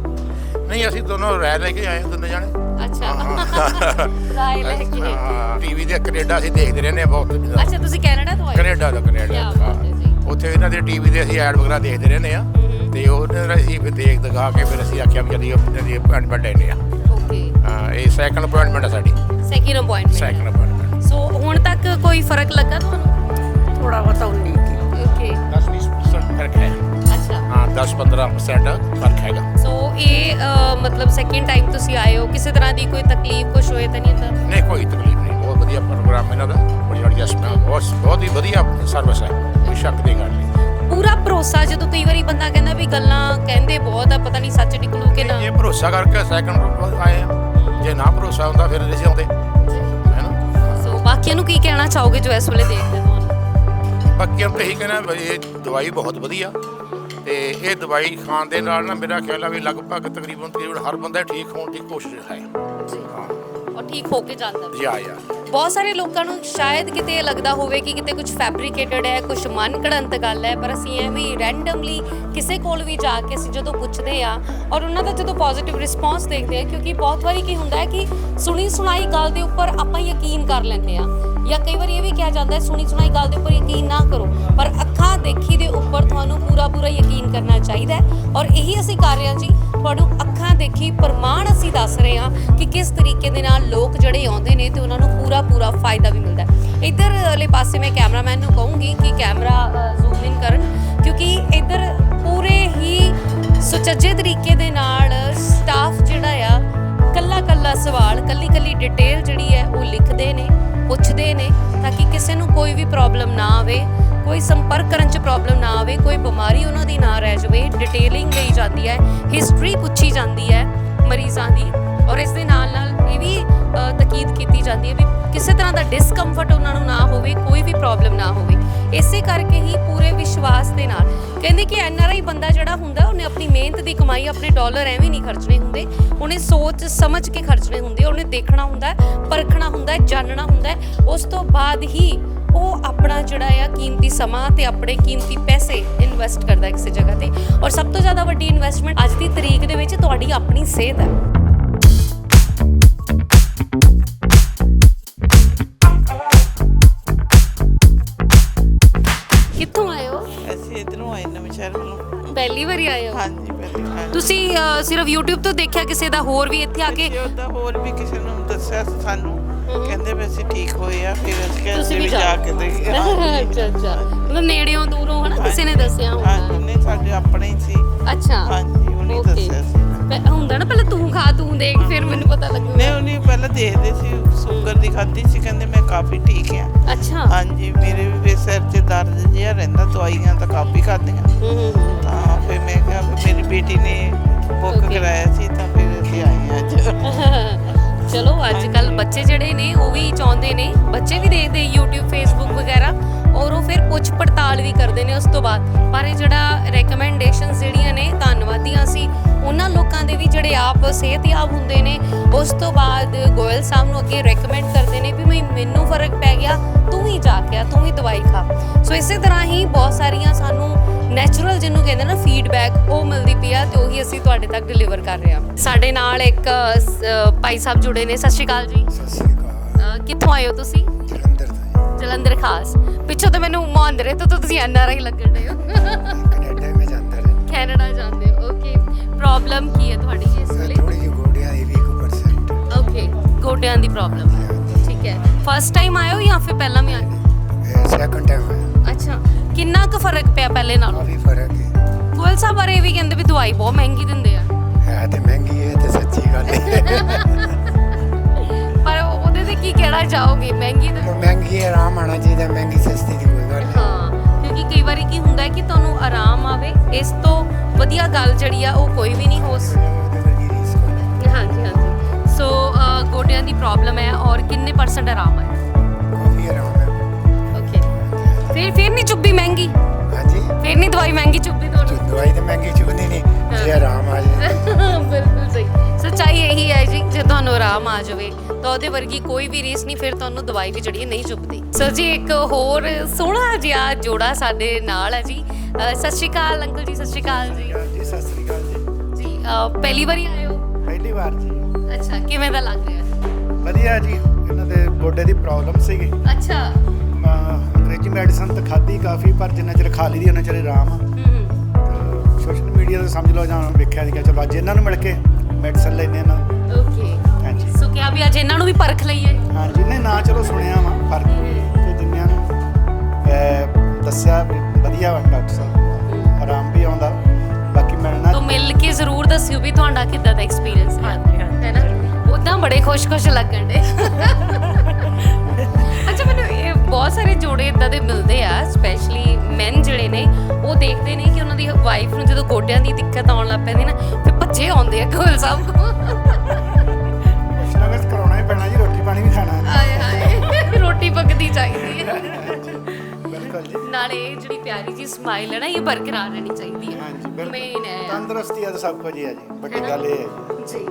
ਨਹੀਂ, ਅਸੀਂ ਦੋਨੋਂ ਰਹਿ ਲੈ ਕੇ ਆਏ ਹਾਂ, ਦੋਨੋਂ ਜਾਣੇ। ਅੱਛਾ। ਰਾਏ ਲੈ ਕੇ। ਟੀਵੀ ਦੇ ਕੈਨੇਡਾ ਅਸੀਂ ਦੇਖਦੇ ਰਹਿੰਦੇ ਹਾਂ ਬਹੁਤ। ਅੱਛਾ, ਤੁਸੀਂ ਕੈਨੇਡਾ ਤੋਂ ਆਏ? ਕੈਨੇਡਾ ਕਿਆ ਬਾਤ ਹੈ ਜੀ। ਉੱਥੇ ਇਹਨਾਂ ਦੇ ਟੀਵੀ ਦੇ ਅਸੀਂ ਐਡ ਵਗੈਰਾ ਦੇਖਦੇ ਰਹਿੰਦੇ ਹਾਂ, ਤੇ ਉਹਨਾਂ ਅਸੀਂ ਫਿਰ ਦੇਖ ਦਿਖਾ ਕੇ ਫਿਰ ਅਸੀਂ ਆਖਿਆ ਵੀ ਜਦੀ ਇਹਨਾਂ ਦੀ ਅਪਾਇੰਟਮੈਂਟ ਲੈਂਦੇ ਹਾਂ। ਓਕੇ। ਇਹ ਸੈਕੰਡ ਅਪਾਇੰਟਮੈਂਟ ਹੈ ਸਾਡੀ। Second appointment. Second appointment. So ਹੁਣ ਤੱਕ ਕੋਈ ਫਰਕ ਲੱਗਾ ਤੁਹਾਨੂੰ? ਥੋੜਾ ਬਹੁਤਾ ਉਨੀ ਓਕੇ। 10-20% ਫਰਕ ਹੈ। ਅੱਛਾ। 10-15% ਫਰਕ ਹੈਗਾ। ਸੋ ਇਹ ਮਤਲਬ ਸੈਕਿੰਡ ਟਾਈਮ ਤੁਸੀਂ ਆਏ ਹੋ, ਕਿਸੇ ਤਰ੍ਹਾਂ ਦੀ ਕੋਈ ਤਕਲੀਫ ਕੁਛ ਹੋਏ ਤਾਂ ਨਹੀਂ ਹੁੰਦਾ? ਨਹੀਂ, ਕੋਈ ਤਕਲੀਫ ਨਹੀਂ। ਬਹੁਤ ਵਧੀਆ ਪ੍ਰੋਗਰਾਮ ਇਹਨਾਂ ਦਾ, ਬੜੀ ਐਡਜਸਟਮੈਂਟ, ਬਹੁਤ ਹੀ ਵਧੀਆ ਸਰਵਿਸ ਹੈ, ਕੋਈ ਸ਼ੱਕ ਦੀ ਗੱਲ ਨਹੀਂ। ਪੂਰਾ ਭਰੋਸਾ? ਜਦੋਂ ਕਈ ਵਾਰੀ ਬੰਦਾ ਕਹਿੰਦਾ ਵੀ ਗੱਲਾਂ ਕਹਿੰਦੇ ਬਹੁਤ ਆ, ਪਤਾ ਨਹੀਂ ਸੱਚ ਨਿਕਲੂ ਕਿ ਨਾ। ਜੇ ਭਰੋਸਾ ਕਰਕੇ ਸੈਕੰਡ ਆਏ ਆ, ਜੇ ਨਾ ਭਰੋਸਾ ਹੁੰਦਾ ਫਿਰ ਨਹੀਂ ਸੀ ਆਉਂਦੇ, ਹੈ ਨਾ। ਸੋ ਬਾਕੀਆਂ ਨੂੰ ਕੀ ਕਹਿਣਾ ਚਾਹੋਗੇ ਜੋ ਇਸ ਵੇਲੇ ਦੇਖਦੇ ਤੁਹਾਨੂੰ? ਬਾਕੀਆਂ ਨੂੰ ਇਹੀ ਕਹਿਣਾ ਵੀ ਇਹ ਦਵਾਈ ਬਹੁਤ ਵਧੀਆ, ਤੇ ਇਹ ਦਵਾਈ ਖਾਣ ਦੇ ਨਾਲ ਨਾ ਮੇਰਾ ਖਿਆਲ ਆ ਵੀ ਲਗਭਗ ਤਕਰੀਬਨ ਹਰ ਬੰਦਾ ਠੀਕ ਹੋਣ ਦੀ ਕੋਸ਼ਿਸ਼ ਹੈ। ਜੀ। ਔਰ ਠੀਕ ਹੋ ਕੇ ਜਾਂਦਾ ਵੀ। ਯਾ ਬਹੁਤ ਸਾਰੇ ਲੋਕਾਂ ਨੂੰ ਸ਼ਾਇਦ ਕਿਤੇ ਇਹ ਲੱਗਦਾ ਹੋਵੇ ਕਿ ਕਿਤੇ ਕੁਝ ਫੈਬਰੀਕੇਟਡ ਹੈ, ਕੁਝ ਮਨ ਘੜੰਤ ਗੱਲ ਹੈ, ਪਰ ਅਸੀਂ ਐਵੇਂ ਰੈਂਡਮਲੀ ਕਿਸੇ ਕੋਲ ਵੀ ਜਾ ਕੇ ਅਸੀਂ ਜਦੋਂ ਪੁੱਛਦੇ ਆ ਔਰ ਉਹਨਾਂ ਦਾ ਜਦੋਂ ਪੋਜ਼ਿਟਿਵ ਰਿਸਪੌਂਸ ਦੇਖਦੇ ਆ, ਕਿਉਂਕਿ ਬਹੁਤ ਵਾਰੀ ਕੀ ਹੁੰਦਾ ਹੈ ਕਿ ਸੁਣੀ ਸੁਣਾਈ ਗੱਲ ਦੇ ਉੱਪਰ ਆਪਾਂ ਯਕੀਨ ਕਰ ਲੈਂਦੇ ਆ, ਜਾਂ ਕਈ ਵਾਰੀ ਇਹ ਵੀ ਕਿਹਾ ਜਾਂਦਾ ਹੈ ਸੁਣੀ ਸੁਣਾਈ ਗੱਲ ਦੇ ਉੱਪਰ ਯਕੀਨ ਨਾ ਕਰੋ, ਪਰ ਅੱਖਾਂ ਦੇਖੀ ਦੇ ਉੱਪਰ ਤੁਹਾਨੂੰ ਪੂਰਾ ਯਕੀਨ ਕਰਨਾ ਚਾਹੀਦਾ ਹੈ। ਔਰ ਇਹੀ ਅਸੀਂ ਕਰ ਰਹੇ ਹਾਂ ਜੀ, ਤੁਹਾਨੂੰ ਅੱਖਾਂ ਦੇਖੀ ਪ੍ਰਮਾਣ ਅਸੀਂ ਦੱਸ ਰਹੇ ਹਾਂ ਕਿ ਕਿਸ ਤਰੀਕੇ ਦੇ ਨਾਲ ਲੋਕ ਜਿਹੜੇ ਆਉਂਦੇ ਨੇ ਤੇ ਉਹਨਾਂ ਨੂੰ ਪੂਰਾ ਫਾਇਦਾ ਵੀ ਮਿਲਦਾ ਹੈ। ਇੱਧਰ ਵਾਲੇ ਪਾਸੇ ਮੈਂ ਕੈਮਰਾਮੈਨ ਨੂੰ ਕਹੂੰਗੀ ਕਿ ਕੈਮਰਾ ਜ਼ੂਮ ਇਨ ਕਰਨ, ਕਿਉਂਕਿ ਇੱਧਰ ਪੂਰੇ ਹੀ ਸੁਚੱਜੇ ਤਰੀਕੇ ਦੇ ਨਾਲ ਸਟਾਫ ਜਿਹੜਾ ਆ ਕੱਲਾ ਸਵਾਲ ਕੱਲੀ ਡਿਟੇਲ ਜਿਹੜੀ ਹੈ ਉਹ ਲਿਖਦੇ ਨੇ, ਪੁੱਛਦੇ ਨੇ, ਤਾਂ ਕਿ ਕਿਸੇ ਨੂੰ ਕੋਈ ਵੀ ਪ੍ਰੋਬਲਮ ਨਾ ਆਵੇ, ਕੋਈ ਸੰਪਰਕ ਕਰਨ 'ਚ ਪ੍ਰੋਬਲਮ ਨਾ ਆਵੇ, ਕੋਈ ਬਿਮਾਰੀ ਉਹਨਾਂ ਦੀ ਨਾ ਰਹਿ ਜਾਵੇ। ਡਿਟੇਲਿੰਗ ਲਈ ਜਾਂਦੀ ਹੈ, ਹਿਸਟਰੀ ਪੁੱਛੀ ਜਾਂਦੀ ਹੈ ਮਰੀਜ਼ਾਂ ਦੀ, ਔਰ ਇਸ ਦੇ ਨਾਲ ਇਹ ਵੀ ਤਾਕੀਦ ਕੀਤੀ ਜਾਂਦੀ ਹੈ ਵੀ ਕਿਸੇ ਤਰ੍ਹਾਂ ਦਾ ਡਿਸਕੰਫਰਟ ਉਹਨਾਂ ਨੂੰ ਨਾ ਹੋਵੇ, ਕੋਈ ਵੀ ਪ੍ਰੋਬਲਮ ਨਾ ਹੋਵੇ। ਇਸੇ ਕਰਕੇ ਹੀ ਪੂਰੇ ਵਿਸ਼ਵਾਸ ਦੇ ਨਾਲ ਕਹਿੰਦੇ ਕਿ NRI ਬੰਦਾ ਜਿਹੜਾ ਹੁੰਦਾ ਉਹਨੇ ਆਪਣੀ ਮਿਹਨਤ ਦੀ ਕਮਾਈ, ਆਪਣੇ ਡਾਲਰ ਐਵੇਂ ਨਹੀਂ ਖਰਚਣੇ ਹੁੰਦੇ, ਉਹਨੇ ਸੋਚ ਸਮਝ ਕੇ ਖਰਚਣੇ ਹੁੰਦੇ, ਉਹਨੇ ਦੇਖਣਾ ਹੁੰਦਾ, ਪਰਖਣਾ ਹੁੰਦਾ, ਜਾਣਨਾ ਹੁੰਦਾ, ਉਸ ਤੋਂ ਬਾਅਦ ਹੀ ਉਹ ਆਪਣਾ ਜਿਹੜਾ ਆ ਕੀਮਤੀ ਸਮਾਂ ਤੇ ਆਪਣੇ ਕੀਮਤੀ ਪੈਸੇ ਇਨਵੈਸਟ ਕਰਦਾ ਕਿਸੇ ਜਗ੍ਹਾ ਤੇ। ਔਰ ਸਭ ਤੋਂ ਜ਼ਿਆਦਾ ਵੱਡੀ ਇਨਵੈਸਟਮੈਂਟ ਅੱਜ ਦੀ ਤਰੀਕ ਦੇ ਵਿੱਚ ਤੁਹਾਡੀ ਆਪਣੀ ਸਿਹਤ ਹੈ। ਕਿੱਥੋਂ ਆਏ ਹੋ? ਅਸੀਂ ਇੱਧਰੋਂ ਆਏ ਨਵੇਂ ਸ਼ਹਿਰ ਵੱਲੋਂ। ਪਹਿਲੀ ਵਾਰੀ ਆਏ ਹੋ? ਹਾਂਜੀ ਪਹਿਲੀ ਵਾਰ। ਤੁਸੀਂ ਸਿਰਫ YouTube ਤੋਂ ਦੇਖਿਆ ਕਿਸੇ ਦਾ, ਹੋਰ ਵੀ ਇੱਥੇ ਆ ਕੇ? ਅਸੀਂ ਉਹਦਾ ਹੋਰ ਵੀ ਕਿਸੇ ਨੂੰ ਦੱਸਿਆ ਸਾਨੂੰ, ਕਹਿੰਦੇ ਵੀ ਅਸੀਂ ਠੀਕ ਹੋਏ ਆ, ਫਿਰ ਅਸੀਂ ਕਿਹਾ ਤੁਸੀਂ ਅਸੀਂ ਵੀ ਵੀ ਜਾ ਕੇ ਦੇਖੀਏ। ਅੱਛਾ ਮਤਲਬ ਨੇੜਿਓਂ ਦੂਰੋਂ ਹਨਾ ਕਿਸੇ ਨੇ ਦੱਸਿਆ ਹਾਂਜੀ, ਹੋਊਗਾ। ਨਹੀਂ ਸਾਡੇ ਆਪਣੇ ਹੀ ਸੀ। ਅੱਛਾ ਹਾਂਜੀ, ਉਹਨੇ Okay. ਦੱਸਿਆ ਸੀ। ਹੁੰਦਾ ਨਾ ਪਹਿਲਾਂ ਤੂੰ ਖਾ, ਤੂੰ ਦੇਖ, ਫਿਰ ਮੈਨੂੰ ਪਤਾ ਲੱਗੂਗਾ। ਨਹੀਂ ਉਹਨੇ ਪਹਿਲਾਂ ਦੇਖਦੇ ਸੀ, ਸ਼ੂਗਰ ਦੀ ਖਾਧੀ ਸੀ, ਕਹਿੰਦੇ ਮੈਂ ਕਾਫੀ ਠੀਕ ਆ। ਅੱਛਾ ਹਾਂਜੀ, ਮੇਰੇ ਵੀ ਸਿਰ 'ਚ ਦਰਦ ਜਿਹਾ ਰਹਿੰਦਾ, ਦਵਾਈਆਂ ਤਾਂ ਕਾਫੀ ਖਾਧੀਆਂ। ਤਾਂ ਫਿਰ ਮੈਂ ਕਿਹਾ ਵੀ ਮੇਰੀ ਬੇਟੀ ਨੇ ਬੁੱਕ Okay. ਕਰਾਇਆ ਸੀ, ਤਾਂ ਫਿਰ ਅਸੀਂ ਆਏ ਅੱਜ। ਚਲੋ ਅੱਜ ਕੱਲ ਬੱਚੇ ਜਿਹੜੇ ਨੇ ਉਹ ਵੀ ਚਾਹੁੰਦੇ ਨੇ, ਬੱਚੇ ਵੀ ਦੇਖਦੇ YouTube Facebook ਵਗੈਰਾ, ਔਰ ਉਹ ਫਿਰ ਪੁੱਛ ਪੜਤਾਲ ਵੀ ਕਰਦੇ ਨੇ ਉਸ ਤੋਂ ਬਾਅਦ। ਪਰ ਇਹ ਜਿਹੜਾ ਰეკਮੈਂਡੇਸ਼ਨਸ ਜਿਹੜੀਆਂ ਨੇ, ਧੰਨਵਾਦੀਆਂ ਸੀ ਉਹਨਾਂ ਲੋਕਾਂ ਦੇ ਵੀ ਜਿਹੜੇ ਆਪ ਸਿਹਤਯਾਬ ਹੁੰਦੇ ਨੇ, ਉਸ ਤੋਂ ਬਾਅਦ ਗੋਇਲ ਸਾਹਿਬ ਨੂੰ ਅੱਗੇ ਰეკਮੈਂਡ ਕਰਦੇ ਨੇ ਵੀ ਮੈਨੂੰ ਫਰਕ ਪੈ ਗਿਆ, ਤੂੰ ਵੀ ਜਾ ਕੇ ਆ, ਤੂੰ ਵੀ ਦਵਾਈ ਖਾ। ਸੋ ਇਸੇ ਤਰ੍ਹਾਂ ਹੀ ਬਹੁਤ ਸਾਰੀਆਂ ਸਾਨੂੰ ਨੈਚੁਰਲ ਜਿਹਨੂੰ ਕਹਿੰਦੇ ਨਾ ਫੀਡਬੈਕ, ਉਹ ਮਿਲਦੀ ਪਈ ਆ ਤੇ ਉਹੀ ਅਸੀਂ ਤੁਹਾਡੇ ਤੱਕ ਡਿਲੀਵਰ ਕਰ ਰਹੇ ਹਾਂ। ਸਾਡੇ ਨਾਲ ਇੱਕ ਭਾਈ ਸਾਹਿਬ ਜੁੜੇ ਨੇ। ਸਤਿ ਸ਼੍ਰੀ ਅਕਾਲ ਜੀ। ਸਤਿ ਸ੍ਰੀ ਅਕਾਲ। ਕਿੱਥੋਂ ਆਏ ਹੋ ਤੁਸੀਂ? ਜਲੰਧਰ ਤੋਂ ਜਲੰਧਰ ਖਾਸ। ਪਿੱਛੋਂ ਤਾਂ ਮੈਨੂੰ ਮੁਹਾਂਦਰੇ ਤੋਂ ਤੁਸੀਂ NRI ਲੱਗਣ ਰਹੇ ਹੋ। ਕੈਨੇਡਾ में ਜਾਂਦਾ ਰਿਹਾ। ਕੈਨੇਡਾ ਜਾਂਦੇ ਹੋ? ਓਕੇ। ਪ੍ਰੋਬਲਮ ਕੀ ਹੈ ਤੁਹਾਡੀ ਇਸ ਵੇਲੇ? ਥੋੜੀ ਜਿਹੀ ਗੋਡਿਆਂ ਦੀ 20%। ਓਕੇ, ਗੋਡਿਆਂ ਦੀ ਪ੍ਰੋਬਲਮ। ਠੀਕ ਹੈ। ਫਸਟ ਟਾਈਮ ਆਏ ਹੋ ਜਾਂ ਫਿਰ ਪਹਿਲਾਂ ਵੀ ਆਏ? ਸੈਕੰਡ ਟਾਈਮ ਆਇਆ। ਅੱਛਾ, ਕਿੰਨਾ ਕੁ ਫਰਕ ਪਿਆ ਪਹਿਲੇ ਨਾਲੋਂ? ਕਾਫੀ ਫਰਕ ਹੈ। ਗੋਇਲ ਸਾਹਿਬ ਬਾਰੇ ਇਹ ਵੀ ਕਹਿੰਦੇ ਵੀ ਦਵਾਈ ਬਹੁਤ ਮਹਿੰਗੀ ਦਿੰਦੇ ਆ। ਹੈ ਤੇ ਮਹਿੰਗੀ ਹੈ ਤੇ ਸੱਚੀ ਗੱਲ ਹੈ। ਪਰ ਉਹਦੇ ਤੇ ਕੀ ਕਹਿਣਾ ਚਾਹੋਗੇ? ਮਹਿੰਗੀ ਤਾਂ ਮਹਿੰਗੀ ਹੈ, ਆਰਾਮ ਆਣਾ ਚਾਹੀਦਾ, ਮਹਿੰਗੀ ਸਸਤੀ ਦੀ ਕੋਈ ਗੱਲ ਨਹੀਂ। ਹਾਂ, ਕਿਉਂਕਿ ਕਈ ਵਾਰੀ ਕੀ ਹੁੰਦਾ ਹੈ ਕਿ ਤੁਹਾਨੂੰ ਆਰਾਮ ਆਵੇ, ਇਸ ਤੋਂ ਵਧੀਆ ਗੱਲ ਜਿਹੜੀ ਆ ਉਹ ਕੋਈ ਵੀ ਨਹੀਂ ਹੋ ਉਹਦੇ ਵਰਗੀ ਰੀਸ ਕੋਈ ਨਹੀਂ। ਹਾਂਜੀ। ਸੋ ਗੋਡਿਆਂ ਦੀ ਪ੍ਰੋਬਲਮ ਹੈ, ਔਰ ਕਿੰਨੇ % ਆਰਾਮ ਹੈ? ਕਾਫੀ ਆਰਾਮ ਹੈ। ਓਕੇ। ਫਿਰ ਨਹੀਂ ਚੁੱਭੀ ਮਹਿੰਗੀ? ਹਾਂਜੀ, ਫਿਰ ਨਹੀਂ ਦਵਾਈ ਮਹਿੰਗੀ ਚੁੱਭਦੀ ਤੁਹਾਨੂੰ? ਦਵਾਈ ਤਾਂ ਮਹਿੰਗੀ ਚੁੱਕਦੀ ਨਹੀਂ ਜੇ ਆਰਾਮ ਆ ਜਾਏ। ਬਿਲਕੁਲ ਸਹੀ। ਸੱਚਾਈ ਇਹੀ ਹੈ ਜੀ, ਜੇ ਤੁਹਾਨੂੰ ਆਰਾਮ ਆ ਜਾਵੇ ਤਾਂ ਉਹਦੇ ਵਰਗੀ ਕੋਈ ਵੀ ਰੀਸ ਨਹੀਂ, ਫਿਰ ਤੁਹਾਨੂੰ ਦਵਾਈ ਵੀ ਜਿਹੜੀ ਨਹੀਂ ਚੁੱਭਦੀ। ਸੋ ਜੀ ਇੱਕ ਹੋਰ ਸੋਹਣਾ ਜਿਹਾ ਜੋੜਾ ਸਾਡੇ ਨਾਲ ਹੈ ਜੀ। ਸਤਿ ਸ਼੍ਰੀ ਅਕਾਲ ਅੰਕਲ ਜੀ। ਸਤਿ ਸ਼੍ਰੀ ਅਕਾਲ ਜੀ। ਜੀ ਸਤਿ ਸ੍ਰੀ ਅਕਾਲ ਜੀ। ਜੀ ਪਹਿਲੀ ਵਾਰੀ ਆਏ ਹੋ? ਪਹਿਲੀ ਵਾਰ ਜੀ। ਅੱਛਾ, ਕਿਵੇਂ ਦਾ ਲੱਗ ਰਿਹਾ? ਵਧੀਆ ਜੀ। ਇਹਨਾਂ ਦੇ ਗੋਡੇ ਦੀ ਪ੍ਰੋਬਲਮ ਸੀਗੀ। ਅੱਛਾ। ਅੰਗਰੇਜ਼ੀ ਮੈਡੀਸਨ ਤਾਂ ਖਾਧੀ ਕਾਫੀ, ਪਰ ਜਿੰਨਾ ਚਿਰ ਖਾ ਲਈ ਦੀ ਉਹਨਾਂ ਚਿਰ ਆਰਾਮ ਆ। ਸੋਸ਼ਲ ਮੀਡੀਆ ਤੇ ਸਮਝ ਲਓ ਜਾਂ ਵੇਖਿਆ ਸੀਗਾ, ਚਲੋ ਅੱਜ ਇਹਨਾਂ ਨੂੰ ਮਿਲ ਕੇ ਮੈਡੀਸਨ ਲੈਨੇ ਇਹਨਾਂ ਨੂੰ। ਓਕੇ। ਹਾਂਜੀ। ਸੋ ਕਿਹਾ ਵੀ ਅੱਜ ਇਹਨਾਂ ਨੂੰ ਵੀ ਪਰਖ ਲਈਏ। ਹਾਂਜੀ, ਨਹੀਂ ਨਾ ਚਲੋ ਸੁਣਿਆ ਵਾ ਫਰਕ ਤੇ ਜਿੰਨਿਆਂ ਨੂੰ ਦੱਸਿਆ ਵੀ ਵਧੀਆ ਵਾ ਡਾਕਟਰ ਸਾਹਿਬ, ਆਰਾਮ ਵੀ ਆਉਂਦਾ। ਬਾਕੀ ਮਿਲਣਾ ਤੋ ਮਿਲ ਕੇ ਜ਼ਰੂਰ ਦੱਸਿਓ ਵੀ ਤੁਹਾਡਾ ਕਿੱਦਾਂ ਦਾ ਐਕਸਪੀਰੀਅੰਸ ਹੈ ਨਾ? ਉਦਾਂ ਬੜੇ ਖੁਸ਼ ਲੱਗਣ ਦੇ। ਅੱਛਾ, ਮੈਨੂੰ ਇਹ ਬਹੁਤ ਸਾਰੇ ਜੋੜੇ ਇਦਾਂ ਦੇ ਮਿਲਦੇ ਆ, ਸਪੈਸ਼ਲੀ ਮੈਨ ਜਿਹੜੇ ਨੇ ਉਹ ਦੇਖਦੇ ਨੇ ਕਿ ਉਹਨਾਂ ਦੀ ਵਾਈਫ ਨੂੰ ਜਦੋਂ ਗੋਡਿਆਂ ਦੀ ਦਿੱਕਤ ਆਉਣ ਲੱਗ ਪੈਂਦੀ ਨਾ, ਫਿਰ ਭੱਜੇ ਆਉਂਦੇ ਆ ਗੋਇਲ ਸਾਹਿਬ ਕੋਲ। ਕੁਛ ਨਾ ਕੁਛ ਕਰਾਉਣਾ ਹੀ ਪੈਣਾ ਜੀ, ਰੋਟੀ ਪਾਣੀ ਵੀ ਖਾਣਾ ਹੈ। ਹਾਏ ਹਾਏ, ਰੋਟੀ ਪੱਕਦੀ ਚਾਹੀਦੀ ਹੈ। ਬਿਲਕੁਲ ਜੀ। ਨਾਲੇ ਇਹ ਜਿਹੜੀ ਪਿਆਰੀ ਜੀ ਸਮਾਈਲ ਹੈ ਨਾ, ਇਹ ਬਰਕਰਾਰ ਰਹਿਣੀ ਚਾਹੀਦੀ ਹੈ। ਹਾਂਜੀ ਬਿਲਕੁਲ। ਮੇਨ ਹੈ ਤੰਦਰੁਸਤੀ ਆ ਤਾਂ ਸਭ ਕੁਝ ਹੀ ਹੈ ਜੀ, ਵੱਡੀ ਗੱਲ ਇਹ ਹੈ ਜੀ। ਜੀ।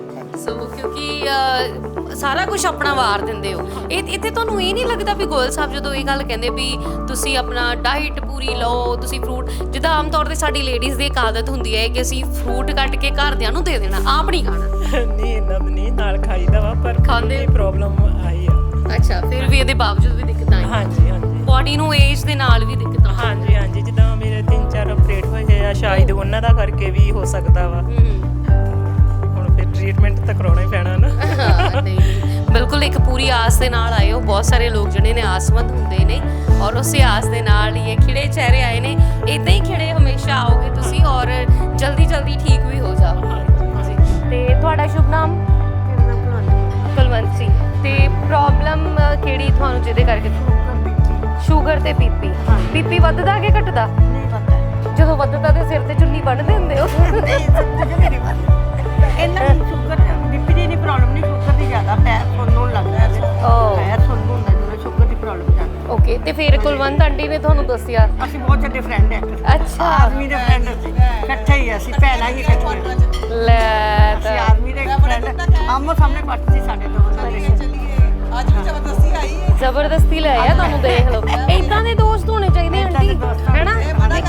ਸੋ ਕਿਉਂਕਿ ਸਾਰਾ ਕੁਝ ਆਪਣਾ ਵਾਰ ਦਿੰਦੇ ਹੋ। ਇੱਥੇ ਤੁਹਾਨੂੰ ਇਹ ਨਹੀਂ ਲੱਗਦਾ ਵੀ ਗੋਇਲ ਸਾਹਿਬ ਜਦੋਂ ਇਹ ਗੱਲ ਕਹਿੰਦੇ ਵੀ ਤੁਸੀਂ ਆਪਣਾ ਡਾਈਟ ਪੂਰੀ ਲਓ, ਤੁਸੀਂ ਫਰੂਟ, ਜਿੱਦਾਂ ਆਮ ਤੌਰ ਤੇ ਸਾਡੀ ਲੇਡੀਜ਼ ਦੀ ਇੱਕ ਆਦਤ ਹੁੰਦੀ ਹੈ ਕਿ ਅਸੀਂ ਫਰੂਟ ਕੱਟ ਕੇ ਘਰਦਿਆਂ ਨੂੰ ਦੇ ਦੇਣਾ, ਆਪ ਨਹੀਂ ਖਾਣਾ? ਨਹੀਂ ਇੰਨਾ ਨਹੀਂ, ਨਾਲ ਖਾਈਦਾ ਵਾ, ਪਰ ਖਾਂਦੇ? ਪ੍ਰੋਬਲਮ ਆਈ ਆ। ਅੱਛਾ, ਫਿਰ ਵੀ ਇਹਦੇ ਬਾਵਜੂਦ ਵੀ ਦਿੱਕਤ ਆਈ? ਹਾਂਜੀ। ਬੋਡੀ ਨੂੰ ਏਜ ਦੇ ਨਾਲ ਵੀ ਦਿੱਕਤ ਆਉਂਦੀ? ਹਾਂਜੀ। ਜਿੱਦਾਂ ਮੇਰੇ 3-4 ਆਪਰੇਟ ਹੋਏ ਆ, ਸ਼ਾਇਦ ਉਹਨਾਂ ਉਹਨਾਂ ਦਾ ਕਰਕੇ ਵੀ ਹੋ ਸਕਦਾ ਵਾ। ਹੁਣ ਫਿਰ ਟ੍ਰੀਟਮੈਂਟ ਤਾਂ ਕਰਾਉਣਾ ਹੀ ਪੈਣਾ ਨਾ। ਹਾਂ, ਨਹੀਂ ਬਿਲਕੁਲ ਇੱਕ ਪੂਰੀ ਆਸ ਦੇ ਨਾਲ ਆਏ ਹੋ। ਬਹੁਤ ਸਾਰੇ ਲੋਕ ਜਿਹੜੇ ਨੇ ਆਸਮੰਦ ਹੁੰਦੇ ਨੇ ਔਰ ਉਸੇ ਆਸ ਦੇ ਨਾਲ ਹੀ ਇਹ ਖਿੜੇ ਚਿਹਰੇ ਆਏ ਨੇ। ਇਦਾਂ ਹੀ ਖਿੜੇ ਹਮੇਸ਼ਾ ਆਓਗੇ ਤੁਸੀਂ ਔਰ ਜਲਦੀ ਜਲਦੀ ਠੀਕ ਵੀ ਹੋ ਜਾਓਗੇ ਜੀ। ਤੇ ਤੁਹਾਡਾ ਸ਼ੁਭ ਨਾਮ? ਕੁਲਵੰਤ ਸਿੰਘ। ਤੇ ਪ੍ਰੋਬਲਮ ਕਿਹੜੀ ਤੁਹਾਨੂੰ ਜਿਹਦੇ ਕਰਕੇ? ਸ਼ੂਗਰ ਤੇ ਬੀਪੀ। ਬੀਪੀ ਵੱਧਦਾ ਕਿ ਘਟਦਾ? ਨਹੀਂ ਪਤਾ ਜਦੋਂ ਵੱਧਦਾ ਤੇ ਸਿਰ ਤੇ ਚੁੰਨੀ ਬੰਨ੍ਹਦੇ ਹੁੰਦੇ ਹੋ? ਇਹਨਾਂ ਨੂੰ ਸ਼ੂਗਰ ਬੀਪੀ ਦੀ ਨਹੀਂ ਪ੍ਰੋਬਲਮ, ਨਹੀਂ ਸ਼ੂਗਰ ਦੀ ਜ਼ਿਆਦਾ ਪੈਰ ਸੁੰਨਣ ਲੱਗਦਾ ਹੈ। ਪੈਰ ਸੁੰਨ ਹੁੰਦਾ ਜਦੋਂ ਸ਼ੂਗਰ ਦੀ ਪ੍ਰੋਬਲਮ ਜ਼ਿਆਦਾ। ਓਕੇ। ਤੇ ਫਿਰ ਕੁਲਵੰਤ ਆਂਟੀ ਨੇ ਤੁਹਾਨੂੰ ਦੱਸਿਆ? ਅਸੀਂ ਬਹੁਤ ਚੰਗੇ ਫਰੈਂਡ ਹੈ। ਅੱਛਾ। ਆਰਮੀ ਦੇ ਫਰੈਂਡ ਅਸੀਂ ਇਕੱਠੇ ਹੀ, ਅਸੀਂ ਭੈਣਾਂ ਹੀ ਇਕੱਠੀਆਂ। ਲੈ ਅਸੀਂ ਤਾਂ ਆਰਮੀ ਦੇ ਫਰੈਂਡ ਆਮੋ ਸਾਹਮਣੇ ਪੜ੍ਹਦੀ ਸੀ ਸਾਡੇ ਦੋਨਾਂ ਦੇ। ਜ਼ਬਰਦਸਤੀ ਲੈ ਆ ਤੁਹਾਨੂੰ, ਦੇਖ ਲਓ। ਇਦਾਂ ਦੇ ਦੋਸਤ ਹੋਣੇ ਚਾਹੀਦੇ ਆਂਟੀ, ਹੈਨਾ? ਆਂਟੀ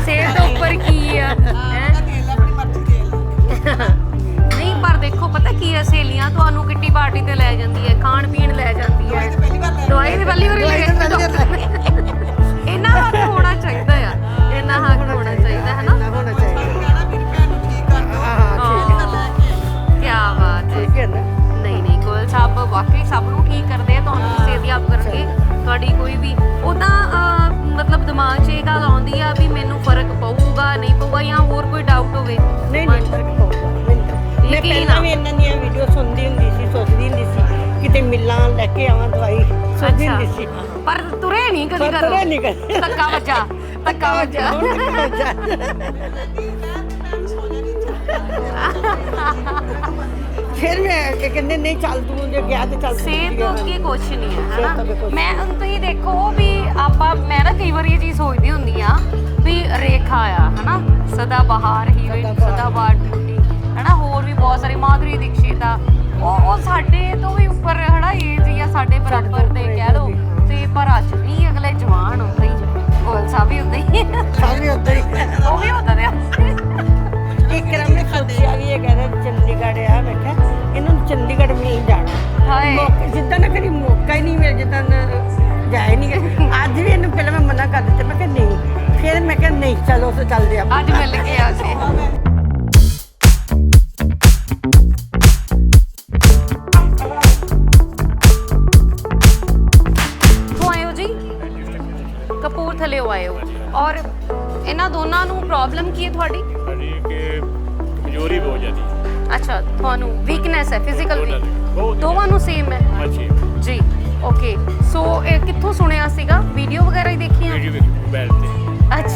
ਸਿਹਤ ਤੋਂ ਉੱਪਰ ਕੀ ਆ? ਨਹੀਂ ਪਰ ਦੇਖੋ ਪਤਾ ਕੀ ਹੈ, ਸਹੇਲੀਆਂ ਤੁਹਾਨੂੰ ਕਿੱਟੀ ਪਾਰਟੀ ਤੇ ਲੈ ਜਾਂਦੀ ਹੈ, ਖਾਣ ਪੀਣ ਲੈ ਜਾਂਦੀ ਹੈ। ਦਵਾਈ ਦੀ ਪਹਿਲੀ ਵਾਰੀ ਲੈ ਜਾਂਦੀ ਹੈ। ਇਹਨਾਂ ਹੱਕ ਹੋਣਾ ਚਾਹੀਦਾ ਆ, ਇਹਨਾਂ ਹੱਕ ਹੋਣਾ ਚਾਹੀਦਾ ਹੈ ਨਾ? ਹੋਣਾ ਚਾਹੀਦਾ। ਕਿਆ ਬਾਤ ਹੈ। ਨਹੀਂ ਨਹੀਂ ਗੋਇਲ ਸਾਹਿਬ ਵਾਕਈ ਸਭ ਨੂੰ ਠੀਕ ਕਰਦੇ ਆ, ਤੁਹਾਨੂੰ ਸਿਹਤਯਾਬ ਕਰਨਗੇ। ਤੁਹਾਡੀ ਕੋਈ ਵੀ ਉੱਦਾਂ ਮਤਲਬ ਦਿਮਾਗ 'ਚ ਇਹ ਗੱਲ ਆਉਂਦੀ ਆ ਵੀ ਮੈਨੂੰ ਫਰਕ ਪਊਗਾ ਨਹੀਂ ਪਊਗਾ, ਜਾਂ ਹੋਰ ਕੋਈ ਡਾਊਟ ਹੋਵੇ? ਨਹੀਂ ਨਹੀਂ ਫਰਕ ਪਊਗਾ ਮੈਨੂੰ। ਮੈਂ ਪਹਿਲਾਂ ਵੀ ਇਹਨਾਂ ਦੀਆਂ ਵੀਡੀਓ ਸੁਣਦੀ ਹੁੰਦੀ ਸੀ, ਸੋਚਦੀ ਹੁੰਦੀ ਸੀ ਕਿਤੇ ਮਿਲਾਂ ਲੈ ਕੇ ਆਵਾਂ ਦਵਾਈ, ਸੋਚਦੀ ਹੁੰਦੀ ਸੀ। ਪਰ ਤੁਰੇ ਨਹੀਂ ਕਦੀ ਪਰ ਤੁਰੇ ਨਹੀਂ ਕਦੀ। ਧੱਕਾ ਵੱਜਾ, ਧੱਕਾ ਵੱਜਾ। ਫਿਰ ਮੈਂ ਕਹਿੰਦੇ ਨਹੀਂ ਚੱਲ ਤੂੰ ਜੇ ਗਿਆ ਤੇ ਚੱਲ। ਸਿਹਤ ਤੋਂ ਅੱਗੇ ਕੁਛ ਨਹੀਂ ਹੈ ਸਿਹਤ ਤੋਂ ਅੱਗੇ ਹਨਾ? ਕੁਛ ਮੈਂ ਹੁਣ ਤੁਸੀਂ ਦੇਖੋ ਵੀ ਮੈਂ ਨਾ ਕਈ ਵਾਰੀ ਇਹ ਚੀਜ਼ ਸੋਚਦੀ ਹੁੰਦੀ ਆ ਵੀ ਰੇਖਾ ਆ ਹਨਾ, ਸਦਾ ਬਹਾਰ ਹੀਰੋਇਨ, ਸਦਾ ਬਹਾਰ ਬਿਊਟੀ ਹਨਾ, ਹੋਰ ਵੀ ਬਹੁਤ ਸਾਰੇ, ਮਾਧੁਰੀ ਦੀਕਸ਼ਿਤ ਆ, ਉਹ ਸਾਡੇ ਤੋਂ ਵੀ ਉੱਪਰ ਹਨਾ ਏਜ ਜਾਂ ਸਾਡੇ ਬਰਾਬਰ ਦੇ ਕਹਿ ਲਓ। ਤੇ ਪਰ ਅੱਜ ਵੀ ਅਗਲੇ ਜਵਾਨ ਹੁੰਦੇ ਹੀ, ਗੋਇਲ ਸਾਹਿਬ ਵੀ ਹੁੰਦੇ ਹੀ, ਸਭ ਵੀ ਉੱਧਰ ਹੀ। ਉਹ ਵੀ ਹੁੰਦਾ ਨੇ। ਇੱਕ ਰਮ ਨੇ ਸੋਚਿਆ ਵੀ ਇਹ ਕਹਿੰਦਾ ਚੰਡੀਗੜ੍ਹ ਆ, ਮੈਂ ਕਿਹਾ ਇਹਨਾਂ ਨੂੰ ਚੰਡੀਗੜ੍ਹ ਮਿਲ ਜਾਣਾ। ਹਾਏ। ਜਿੱਦਾਂ ਨਾ ਕਦੀ ਮੌਕਾ ਹੀ ਨਹੀਂ ਮਿਲਿਆ, ਜਿੱਦਾਂ ਜਾਏ ਨਹੀਂ ਗਿਆ। ਅੱਜ ਵੀ ਇਹਨੂੰ ਪਹਿਲਾਂ ਮੈਂ ਮਨਾ ਕਰ ਦਿੱਤਾ, ਮੈਂ ਕਿਹਾ ਨਹੀਂ। ਫਿਰ ਮੈਂ ਕਿਹਾ ਨਹੀਂ ਚਲੋ ਤੇ ਚੱਲਦੇ ਆਪਾਂ। ਅੱਜ ਮਿਲ ਕੇ ਆ ਸੀ। ਆਏ ਹੋ ਜੀ? ਕਪੂਰਥਲੇ ਆਏ ਹੋ। ਔਰ ਇਹਨਾਂ ਦੋਨਾਂ ਨੂੰ ਪ੍ਰੋਬਲਮ ਕੀ ਹੈ ਤੁਹਾਡੀ? ਸਾਡੀ ਕਿ ਕਮਜ਼ੋਰੀ ਬਹੁਤ ਜ਼ਿਆਦੀ। ਅੱਛਾ, ਤੁਹਾਨੂੰ ਵੀਕਨੈਸ ਹੈ, ਫਿਜ਼ੀਕਲ ਦੋਨਾਂ ਦੀ, ਬਹੁਤ ਦੋਵਾਂ ਨੂੰ ਸੇਮ ਹੈ ਅੱਛੀ ਜੀ। ਓਕੇ। ਸੋ ਇਹ ਕਿੱਥੋਂ ਸੁਣਿਆ ਸੀਗਾ? ਵੀਡੀਓ ਵਗੈਰਾ ਹੀ ਦੇਖੀਆਂ? ਵੀਡੀਓ ਵੇਖੀ ਮੋਬਾਈਲ ਤੇ। ਅੱਛਾ,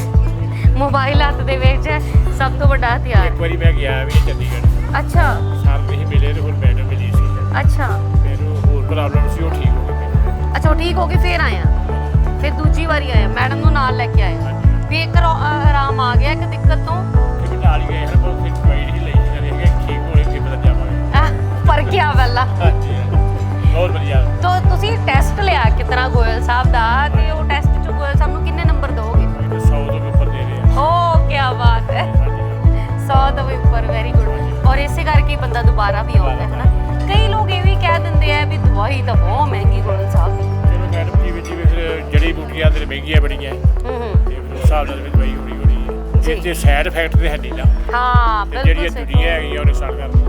ਮੋਬਾਈਲ ਹੱਥ ਦੇ ਵਿੱਚ ਹੈ, ਸਭ ਤੋਂ ਵੱਡਾ ਹਥਿਆਰ। ਇੱਕ ਵਾਰੀ ਮੈਂ ਗਿਆ ਵੀ ਚੰਡੀਗੜ੍ਹ, ਅੱਛਾ ਸਾਲ ਨਹੀਂ ਮਿਲੇ ਤੇ ਹੋਰ ਮੈਡਮ ਮਿਲੀ ਸੀ। ਅੱਛਾ ਮੈਨੂੰ ਹੋਰ ਪ੍ਰੋਬਲਮ ਸੀ, ਉਹ ਠੀਕ ਹੋ ਗਈ। ਅੱਛਾ, ਉਹ ਠੀਕ ਹੋ ਕੇ ਫੇਰ ਆਇਆ, ਫਿਰ ਦੂਜੀ ਵਾਰੀ ਆਇਆ, ਮੈਡਮ ਨੂੰ ਨਾਲ ਲੈ ਕੇ ਆਇਆ, ਵੀ ਇੱਕ ਆਰਾਮ ਆ ਗਿਆ ਇੱਕ ਦਿੱਕਤ ਤੋਂ। ਫਿਰ ਨਾਲ ਹੀ ਗਏ ਹਨ, ਪਰ ਫਿਰ ਦਵਾਈ ਨਹੀਂ ਲਈ ਜਾਂਦੀ ਹੈ, ਠੀਕ ਹੋਣੇ ਫਿਰ ਪਤਾ ਜਾਵਾਂਗੇ। ਪਰ ਕੀ ਪਹਿਲਾਂ ਹਾਂਜੀ ਬਹੁਤ ਵਧੀਆ। ਤੋ ਤੁਸੀਂ ਟੈਸਟ ਲਿਆ ਕਿਤਨਾ ਗੋਇਲ ਸਾਹਿਬ ਦਾ, ਤੇ ਉਹ ਟੈਸਟ ਚ ਗੋਇਲ ਸਾਹਿਬ ਨੂੰ ਕਿੰਨੇ ਨੰਬਰ ਦੋਗੇ? 100 ਤੋਂ ਵੀ ਉੱਪਰ ਦੇ ਰਹੇ ਆ। ਓ ਕੀ ਬਾਤ ਹੈ, 100 ਤੋਂ ਵੀ ਉੱਪਰ, ਵੈਰੀ ਗੁੱਡ। ਔਰ ਇਸੇ ਕਰਕੇ ਬੰਦਾ ਦੁਬਾਰਾ ਵੀ ਆਉਂਦਾ ਹੈ ਨਾ। ਕਈ ਲੋਕ ਇਹ ਵੀ ਕਹਿ ਦਿੰਦੇ ਆ ਵੀ ਦਵਾਈ ਤਾਂ ਬਹੁਤ ਮਹਿੰਗੀ ਗੋਇਲ ਸਾਹਿਬ ਦੀ। ਚਲੋ ਮੈਡਮ ਜੀ ਜਿਵੇਂ ਫਿਰ ਜੜੀ ਬੂਟੀਆਂ ਤੇ ਮਹਿੰਗੀਆਂ ਬੜੀਆਂ, ਤੇ ਫਿਰ ਉਸ ਹਿਸਾਬ ਨਾਲ ਵੀ ਦਵਾਈ ਹੋਣੀ ਹੋਣੀ ਹੈ। ਤੇ ਸਾਈਡ ਇਫੈਕਟ ਤੇ ਹੈ ਨਹੀਂ ਨਾ। ਹਾਂ ਤੇ ਬਿਲਕੁਲ ਜਿਹੜੀਆਂ ਸਹੀ ਦੁਨੀਆ ਹੈਗੀਆਂ ਉਹਨੇ ਸਾਲ ਕਰਨੀ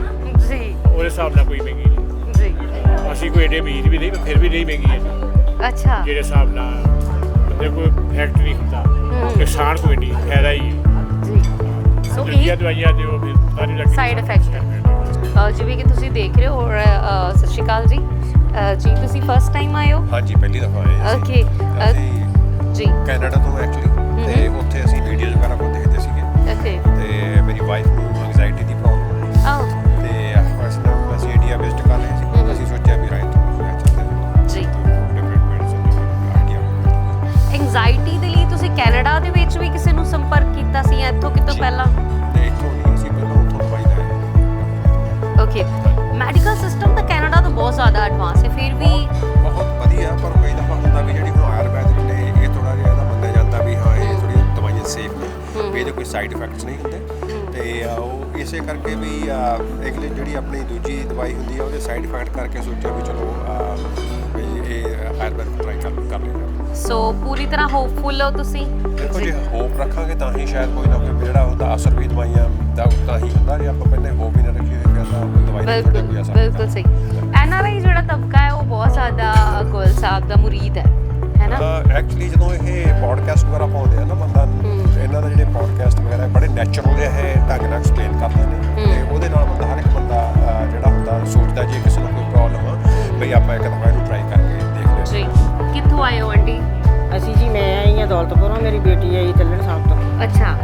ਜੀ ਉਹਦੇ ਹਿਸਾਬ ਨਾਲ ਕੋਈ ਮਹਿੰਗੀ ਨਹੀਂ। ਜੀ। ਅਸੀਂ ਕੋਈ ਏਡੇ ਅਮੀਰ ਵੀ ਨਹੀਂ, ਪਰ ਫਿਰ ਵੀ ਨਹੀਂ ਮਹਿੰਗੀ ਹੈ। ਅੱਛਾ ਜਿਹੜੇ ਹਿਸਾਬ ਨਾਲ ਬੰਦੇ ਕੋਈ ਫੈਕਟ ਨਹੀਂ ਹੁੰਦਾ, ਨੁਕਸਾਨ ਕੋਈ ਨਹੀਂ, ਫਾਇਦਾ ਹੀ ਹੈ। ਜੀ। ਸੋ ਦੂਜੀਆਂ ਇਹ ਦਵਾਈਆਂ ਤੇ ਉਹ ਫਿਰ ਪਤਾ ਨਹੀਂ ਲੱਗਦੀ ਸਾਈਡ ਇਫੈਕਟ ਜਿਵੇਂ ਕਿ ਤੁਸੀਂ ਦੇਖ ਰਹੇ ਹੋ। ਸਤਿ ਸ਼੍ਰੀ ਅਕਾਲ ਜੀ। ਜੀ ਤੁਸੀਂ ਫਸਟ ਟਾਈਮ ਆਏ ਹੋ? ਹਾਂਜੀ ਪਹਿਲੀ ਦਫਾ ਆਏ ਓਕੇ ਅਸੀਂ ਜੀ। ਕੈਨੇਡਾ ਤੋਂ ਐਕਚੁਅਲੀ, ਤੇ ਉੱਥੇ ਅਸੀਂ ਵੀਡੀਓਜ਼ ਵਗੈਰਾ ਕੋ ਦੇਖਦੇ ਸੀਗੇ, ਓਕੇ। ਤੇ ਮੇਰੀ ਵਾਈਫ ਨੂੰ ਐਂਗਜ਼ਾਇਟੀ ਦੀ ਪ੍ਰੋਬਲਮ ਆਹ ਤੇ ਅਸੀਂ ਇੰਡੀਆ ਵਿਜ਼ਿਟ ਕਰ ਰਹੇ ਸੀ। ਅਸੀਂ ਸੋਚਿਆ ਵੀ ਰਾਈਟ ਤੋਂ ਚੱਲਦੇ ਜੀ। Different medicine idea. ਐਂਗਜ਼ਾਇਟੀ ਦੇ ਲਈ ਤੁਸੀਂ ਕੈਨੇਡਾ ਦੇ ਵਿੱਚ ਵੀ ਕਿਸੇ ਨੂੰ ਸੰਪਰਕ ਕੀਤਾ ਸੀ ਜਾਂ ਇੱਥੋਂ ਕਿਤੋਂ ਪਹਿਲਾਂ? ਤੇ ਇੱਥੋਂ ਨਹੀਂ, ਅਸੀਂ ਪਹਿਲਾਂ ਉੱਥੋਂ ਦਵਾਈ ਲੈ ਓਕੇ। ਮੈਡੀਕਲ ਸਿਸਟਮ ਤਾਂ ਕੈਨੇਡਾ ਤੋਂ ਬਹੁਤ ਜ਼ਿਆਦਾ ਐਡਵਾਂਸ ਹੈ, ਫਿਰ ਵੀ ਬਹੁਤ ਵਧੀਆ। ਪਰ ਕਈ ਦਫਾ ਹੁੰਦਾ ਵੀ ਜਿਹੜੀ ਹੁਣ ਆਯੁਰਵੈਦ ਨੇ ਇਹ ਥੋੜਾ ਜਿਹਾ ਇਹਦਾ ਮੰਨਿਆ ਜਾਂਦਾ ਵੀ ਹਾਂ ਇਹ ਥੋੜੀ ਦਵਾਈਆਂ ਸੇਫ ਨੇ, ਵੀ ਇਹਦੇ ਕੋਈ ਸਾਈਡ ਇਫੈਕਟਸ ਨਹੀਂ ਹੁੰਦੇ। ਤੇ ਉਹ ਇਸੇ ਕਰਕੇ ਵੀ ਇੰਗਲਿਸ਼ ਜਿਹੜੀ ਆਪਣੀ ਦੂਜੀ ਦਵਾਈ ਹੁੰਦੀ ਆ ਉਹਦੇ ਸਾਈਡ ਇਫੈਕਟ ਕਰਕੇ ਸੋਚਿਆ ਵੀ ਚਲੋ ਵੀ ਇਹ ਆਯੁਰਵੈਦਿਕ ਟਰਾਈ ਕਰ ਲਿਆ। ਸੋ ਪੂਰੀ ਤਰ੍ਹਾਂ ਹੋਪਫੁਲ ਹੋ ਤੁਸੀਂ? ਦੇਖੋ ਜੇ ਹੋਪ ਰੱਖਾਂਗੇ ਤਾਂ ਹੀ ਸ਼ਾਇਦ ਕੋਈ ਨਾ ਕੋਈ ਜਿਹੜਾ ਹੁੰਦਾ ਅਸਰ ਵੀ ਦਵਾਈਆਂ ਦਾ ਤਾਂ ਹੀ ਹੁੰਦਾ। ਜੇ ਆਪਾਂ ਪਹਿਲੇ ਹੋਪ ਹੀ ਨਾ ਰੱਖੀਏ ਫਿਰ ਤਾਂ ਕੋਈ ਦਵਾਈ ਨਹੀਂ ਬਿਲਕੁਲ ਕੋਈ ਅਸਰ ਬਿਲਕੁਲ ਸਹੀ। NRI ਜਿਹੜਾ ਤਬਕਾ ਹੈ ਉਹ ਬਹੁਤ ਜ਼ਿਆਦਾ ਗੋਇਲ ਸਾਹਿਬ ਦਾ ਮੁਰੀਦ ਹੈ ਨਾ? ਐਕਚੁਅਲੀ ਜਦੋਂ ਇਹ ਪੋਡਕਾਸਟ ਵਗੈਰਾ ਪਾਉਂਦੇ ਆ ਨਾ ਬੰਦਾ ਇਹਨਾਂ ਦੇ ਜਿਹੜੇ ਪੋਡਕਾਸਟ ਵਗੈਰਾ ਬੜੇ ਨੈਚੁਰਲ ਜਿਹੇ ਢੰਗ ਨਾਲ ਐਕਸਪਲੇਨ ਕਰਦੇ ਨੇ ਤੇ ਉਹਦੇ ਨਾਲ ਬੰਦਾ ਹਰ ਇੱਕ ਬੰਦਾ ਜਿਹੜਾ ਹੁੰਦਾ ਸੋਚਦਾ ਜੇ ਕਿਸੇ ਨੂੰ ਕੋਈ ਪ੍ਰੋਬਲਮ ਆ ਬਈ ਆਪਾਂ ਇੱਕ ਦਵਾਈ ਨੂੰ ਟਰਾਈ ਕਰਕੇ ਦੇਖ ਜੀ। ਲੈਂਦੇ। ਕਿੱਥੋਂ ਆਏ ਹੋ ਆਂਟੀ? ਅਸੀਂ ਜੀ ਮੈਂ ਆਈ ਹਾਂ ਦੌਲਤਪੁਰੋਂ, ਮੇਰੀ ਬੇਟੀ ਆਈ ਚੱਲਣ ਸਾਹਿਬ ਤੋਂ। ਅੱਛਾ।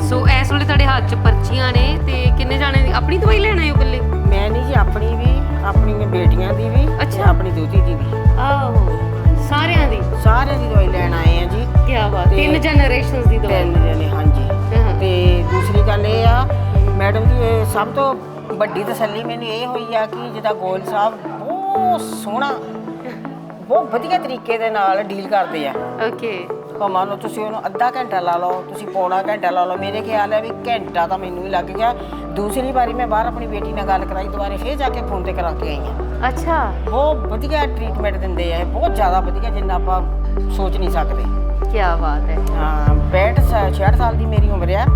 ਸੋ ਇਸ ਵੇਲੇ ਤੁਹਾਡੇ ਹੱਥ 'ਚ ਪਰਚੀਆਂ ਨੇ ਤੇ ਕਿੰਨੇ ਜਾਣੇ ਦੀ ਆਪਣੀ ਦਵਾਈ ਲੈਣ ਆਏ ਹੋ ਇਕੱਲੇ? ਮੈਂ ਨਹੀਂ ਜੀ, ਆਪਣੀ ਵੀ, ਆਪਣੀਆਂ ਬੇਟੀਆਂ ਦੀ ਵੀ, ਅੱਛਾ। ਆਪਣੀ ਦੋਤੀ ਦੀ ਵੀ, ਆਹੋ ਸਾਰਿਆਂ ਦੀ? ਸਾਰਿਆਂ ਦੀ ਦਵਾਈ ਲੈਣ ਆਏ ਆ ਜੀ। ਕੀ ਬਾਤ। 3 ਜਨਰੇਸ਼ਨਸ ਦੀ ਦਵਾਈ? 3 ਜਣੇ, ਹਾਂਜੀ। ਹਾਂ। ਤੇ ਦੂਸਰੀ ਗੱਲ ਇਹ ਆ ਮੈਡਮ ਜੀ, ਇਹ ਸਭ ਤੋਂ ਵੱਡੀ ਤਸੱਲੀ ਮੈਨੂੰ ਇਹ ਹੋਈ ਆ ਕਿ ਜਿੱਦਾਂ ਗੋਇਲ ਸਾਹਿਬ ਬਹੁਤ ਸੋਹਣਾ, ਬਹੁਤ ਵਧੀਆ ਤਰੀਕੇ ਦੇ ਨਾਲ ਡੀਲ ਕਰਦੇ ਆ। ਓਕੇ। ਭਾਵੇਂ ਲਓ ਤੁਸੀਂ ਉਹਨੂੰ ਅੱਧਾ ਘੰਟਾ ਲਾ ਲਓ, ਤੁਸੀਂ ਪੌਣਾ ਘੰਟਾ ਲਾ ਲਓ, ਮੇਰੇ ਖਿਆਲ ਹੈ ਵੀ ਘੰਟਾ ਤਾਂ ਮੈਨੂੰ ਹੀ ਲੱਗ ਗਿਆ। ਦੂਸਰੀ ਵਾਰੀ ਮੈਂ ਬਾਹਰ ਆਪਣੀ ਬੇਟੀ ਨਾਲ ਗੱਲ ਕਰਾਈ, ਦੁਬਾਰੇ ਫੇਰ ਜਾ ਕੇ ਫੋਨ ਤੇ ਕਰਾ ਕੇ ਆਈ ਹਾਂ। ਅੱਛਾ। ਬਹੁਤ ਵਧੀਆ ਟ੍ਰੀਟਮੈਂਟ ਦਿੰਦੇ ਆ ਇਹ, ਬਹੁਤ ਜ਼ਿਆਦਾ ਵਧੀਆ ਜਿੰਨਾ ਆਪਾਂ ਸੋਚ ਨਹੀਂ ਸਕਦੇ। ਕੀ ਬਾਤ ਹੈ। ਹਾਂ 65 ਸਾਲ ਦੀ ਮੇਰੀ ਉਮਰ ਆ।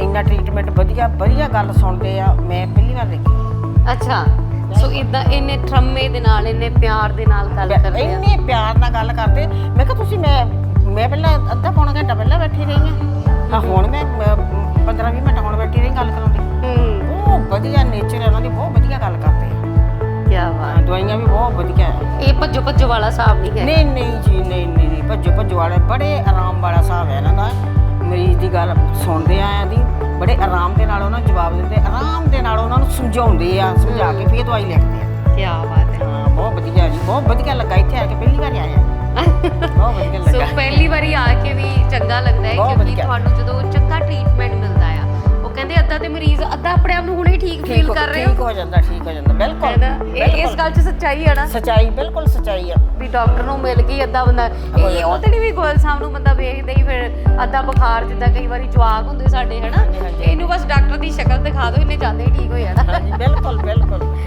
ਇੰਨਾ ਟ੍ਰੀਟਮੈਂਟ ਵਧੀਆ ਵਧੀਆ ਗੱਲ ਸੁਣਦੇ ਆ, ਮੈਂ ਪਹਿਲੀ ਵਾਰ ਦੇਖੀ। ਅੱਛਾ। ਸੋ ਇਦਾਂ ਇੰਨੇ ਠਰਮੇ ਦੇ ਨਾਲ, ਇੰਨੇ ਪਿਆਰ ਦੇ ਨਾਲ ਗੱਲ ਕਰਦੇ ਆ। ਇੰਨੇ ਪਿਆਰ ਨਾਲ ਗੱਲ ਕਰਦੇ। ਮੈਂ ਕਿਹਾ ਤੁਸੀਂ ਮੈਂ ਪਹਿਲਾਂ ਅੱਧਾ ਪੌਣਾ ਘੰਟਾ ਪਹਿਲਾਂ ਬੈਠੀ ਰਹੀ ਹਾਂ, ਹੁਣ ਮੈਂ 15-20 ਮਿੰਟ ਹੁਣ ਬੈਠੀ ਰਹੀ ਗੱਲ ਕਰਾਉਂਦੀ। ਬਹੁਤ ਵਧੀਆ ਨੇਚਰ ਹੈ ਉਹਨਾਂ ਦੀ, ਬਹੁਤ ਵਧੀਆ ਗੱਲ ਕਰਦੇ ਆ। ਕੀ ਬਾਤ। ਦਵਾਈਆਂ ਵੀ ਬਹੁਤ ਵਧੀਆ ਹੈ। ਇਹ ਭੱਜੋ ਵਾਲਾ ਹਿਸਾਬ ਨਹੀਂ ਹੈ? ਨਹੀਂ ਜੀ, ਨਹੀਂ ਭੱਜੋ ਵਾਲੇ, ਬੜੇ ਆਰਾਮ ਵਾਲਾ ਹਿਸਾਬ ਹੈ ਇਹਨਾਂ ਦਾ। ਮਰੀਜ਼ ਦੀ ਗੱਲ ਸੁਣਦੇ ਆ ਦੀ, ਬੜੇ ਆਰਾਮ ਦੇ ਨਾਲ ਉਹਨਾਂ ਨੂੰ ਜਵਾਬ ਦਿੰਦੇ, ਆਰਾਮ ਦੇ ਨਾਲ ਉਹਨਾਂ ਨੂੰ ਸਮਝਾਉਂਦੇ ਆ, ਸਮਝਾ ਕੇ ਫੇਰ ਦਵਾਈ ਲਿਖਦੇ ਆ। ਕੀ ਬਾਤ ਹੈ। ਹਾਂ ਬਹੁਤ ਵਧੀਆ ਜੀ, ਬਹੁਤ ਵਧੀਆ ਲੱਗਾ। ਇੱਥੇ ਆ ਕੇ ਪਹਿਲੀ ਵਾਰ ਆਏ ਆ, ਬਹੁਤ ਵਧੀਆ ਲੱਗਾ। ਸੋ ਪਹਿਲੀ ਵਾਰੀ ਆ ਕੇ ਵੀ ਚੰਗਾ ਲੱਗਦਾ ਹੈ ਬਹੁਤ ਕਿਉਂਕਿ ਵਧੀਆ। ਤੁਹਾਨੂੰ ਜਦੋਂ ਚੰਗਾ ਟ੍ਰੀਟਮੈਂਟ ਮਿਲਦਾ ਆ, ਉਹ ਕਹਿੰਦੇ ਅੱਧਾ ਤੇ ਮਰੀਜ਼ ਅੱਧਾ ਆਪਣੇ ਆਪ ਨੂੰ ਹੁਣੇ ਠੀਕ ਫੀਲ ਕਰ ਰਹੇ ਠੀਕ ਹੋ ਜਾਂਦਾ, ਠੀਕ ਹੋ ਜਾਂਦਾ। ਬਿਲਕੁਲ ਹੈ ਨਾ? ਇਸ ਗੱਲ 'ਚ ਸੱਚਾਈ ਹੈ ਨਾ? ਸੱਚਾਈ, ਬਿਲਕੁਲ ਸੱਚਾਈ ਆ। ਵੀ ਡਾਕਟਰ ਨੂੰ ਮਿਲ ਕੇ ਅੱਧਾ ਬੰਦਾ ਇਹ ਉਹ ਤੇ ਨਹੀਂ ਵੀ ਗੋਇਲ ਸਾਹਿਬ ਨੂੰ ਬੰਦਾ ਵੇਖਦੇ ਹੀ ਫਿਰ ਅੱਧਾ ਬੁਖਾਰ, ਜਿੱਦਾਂ ਕਈ ਵਾਰੀ ਜਵਾਕ ਹੁੰਦੇ ਸਾਡੇ, ਹਨਾ? ਇਹਨੂੰ ਬਸ ਡਾਕਟਰ ਦੀ ਸ਼ਕਲ ਦਿਖਾ ਦਿਓ, ਇਹਨੇ ਜਾਂਦੇ ਹੀ ਠੀਕ ਹੋ ਜਾਣਾ। ਹਾਂਜੀ ਬਿਲਕੁਲ।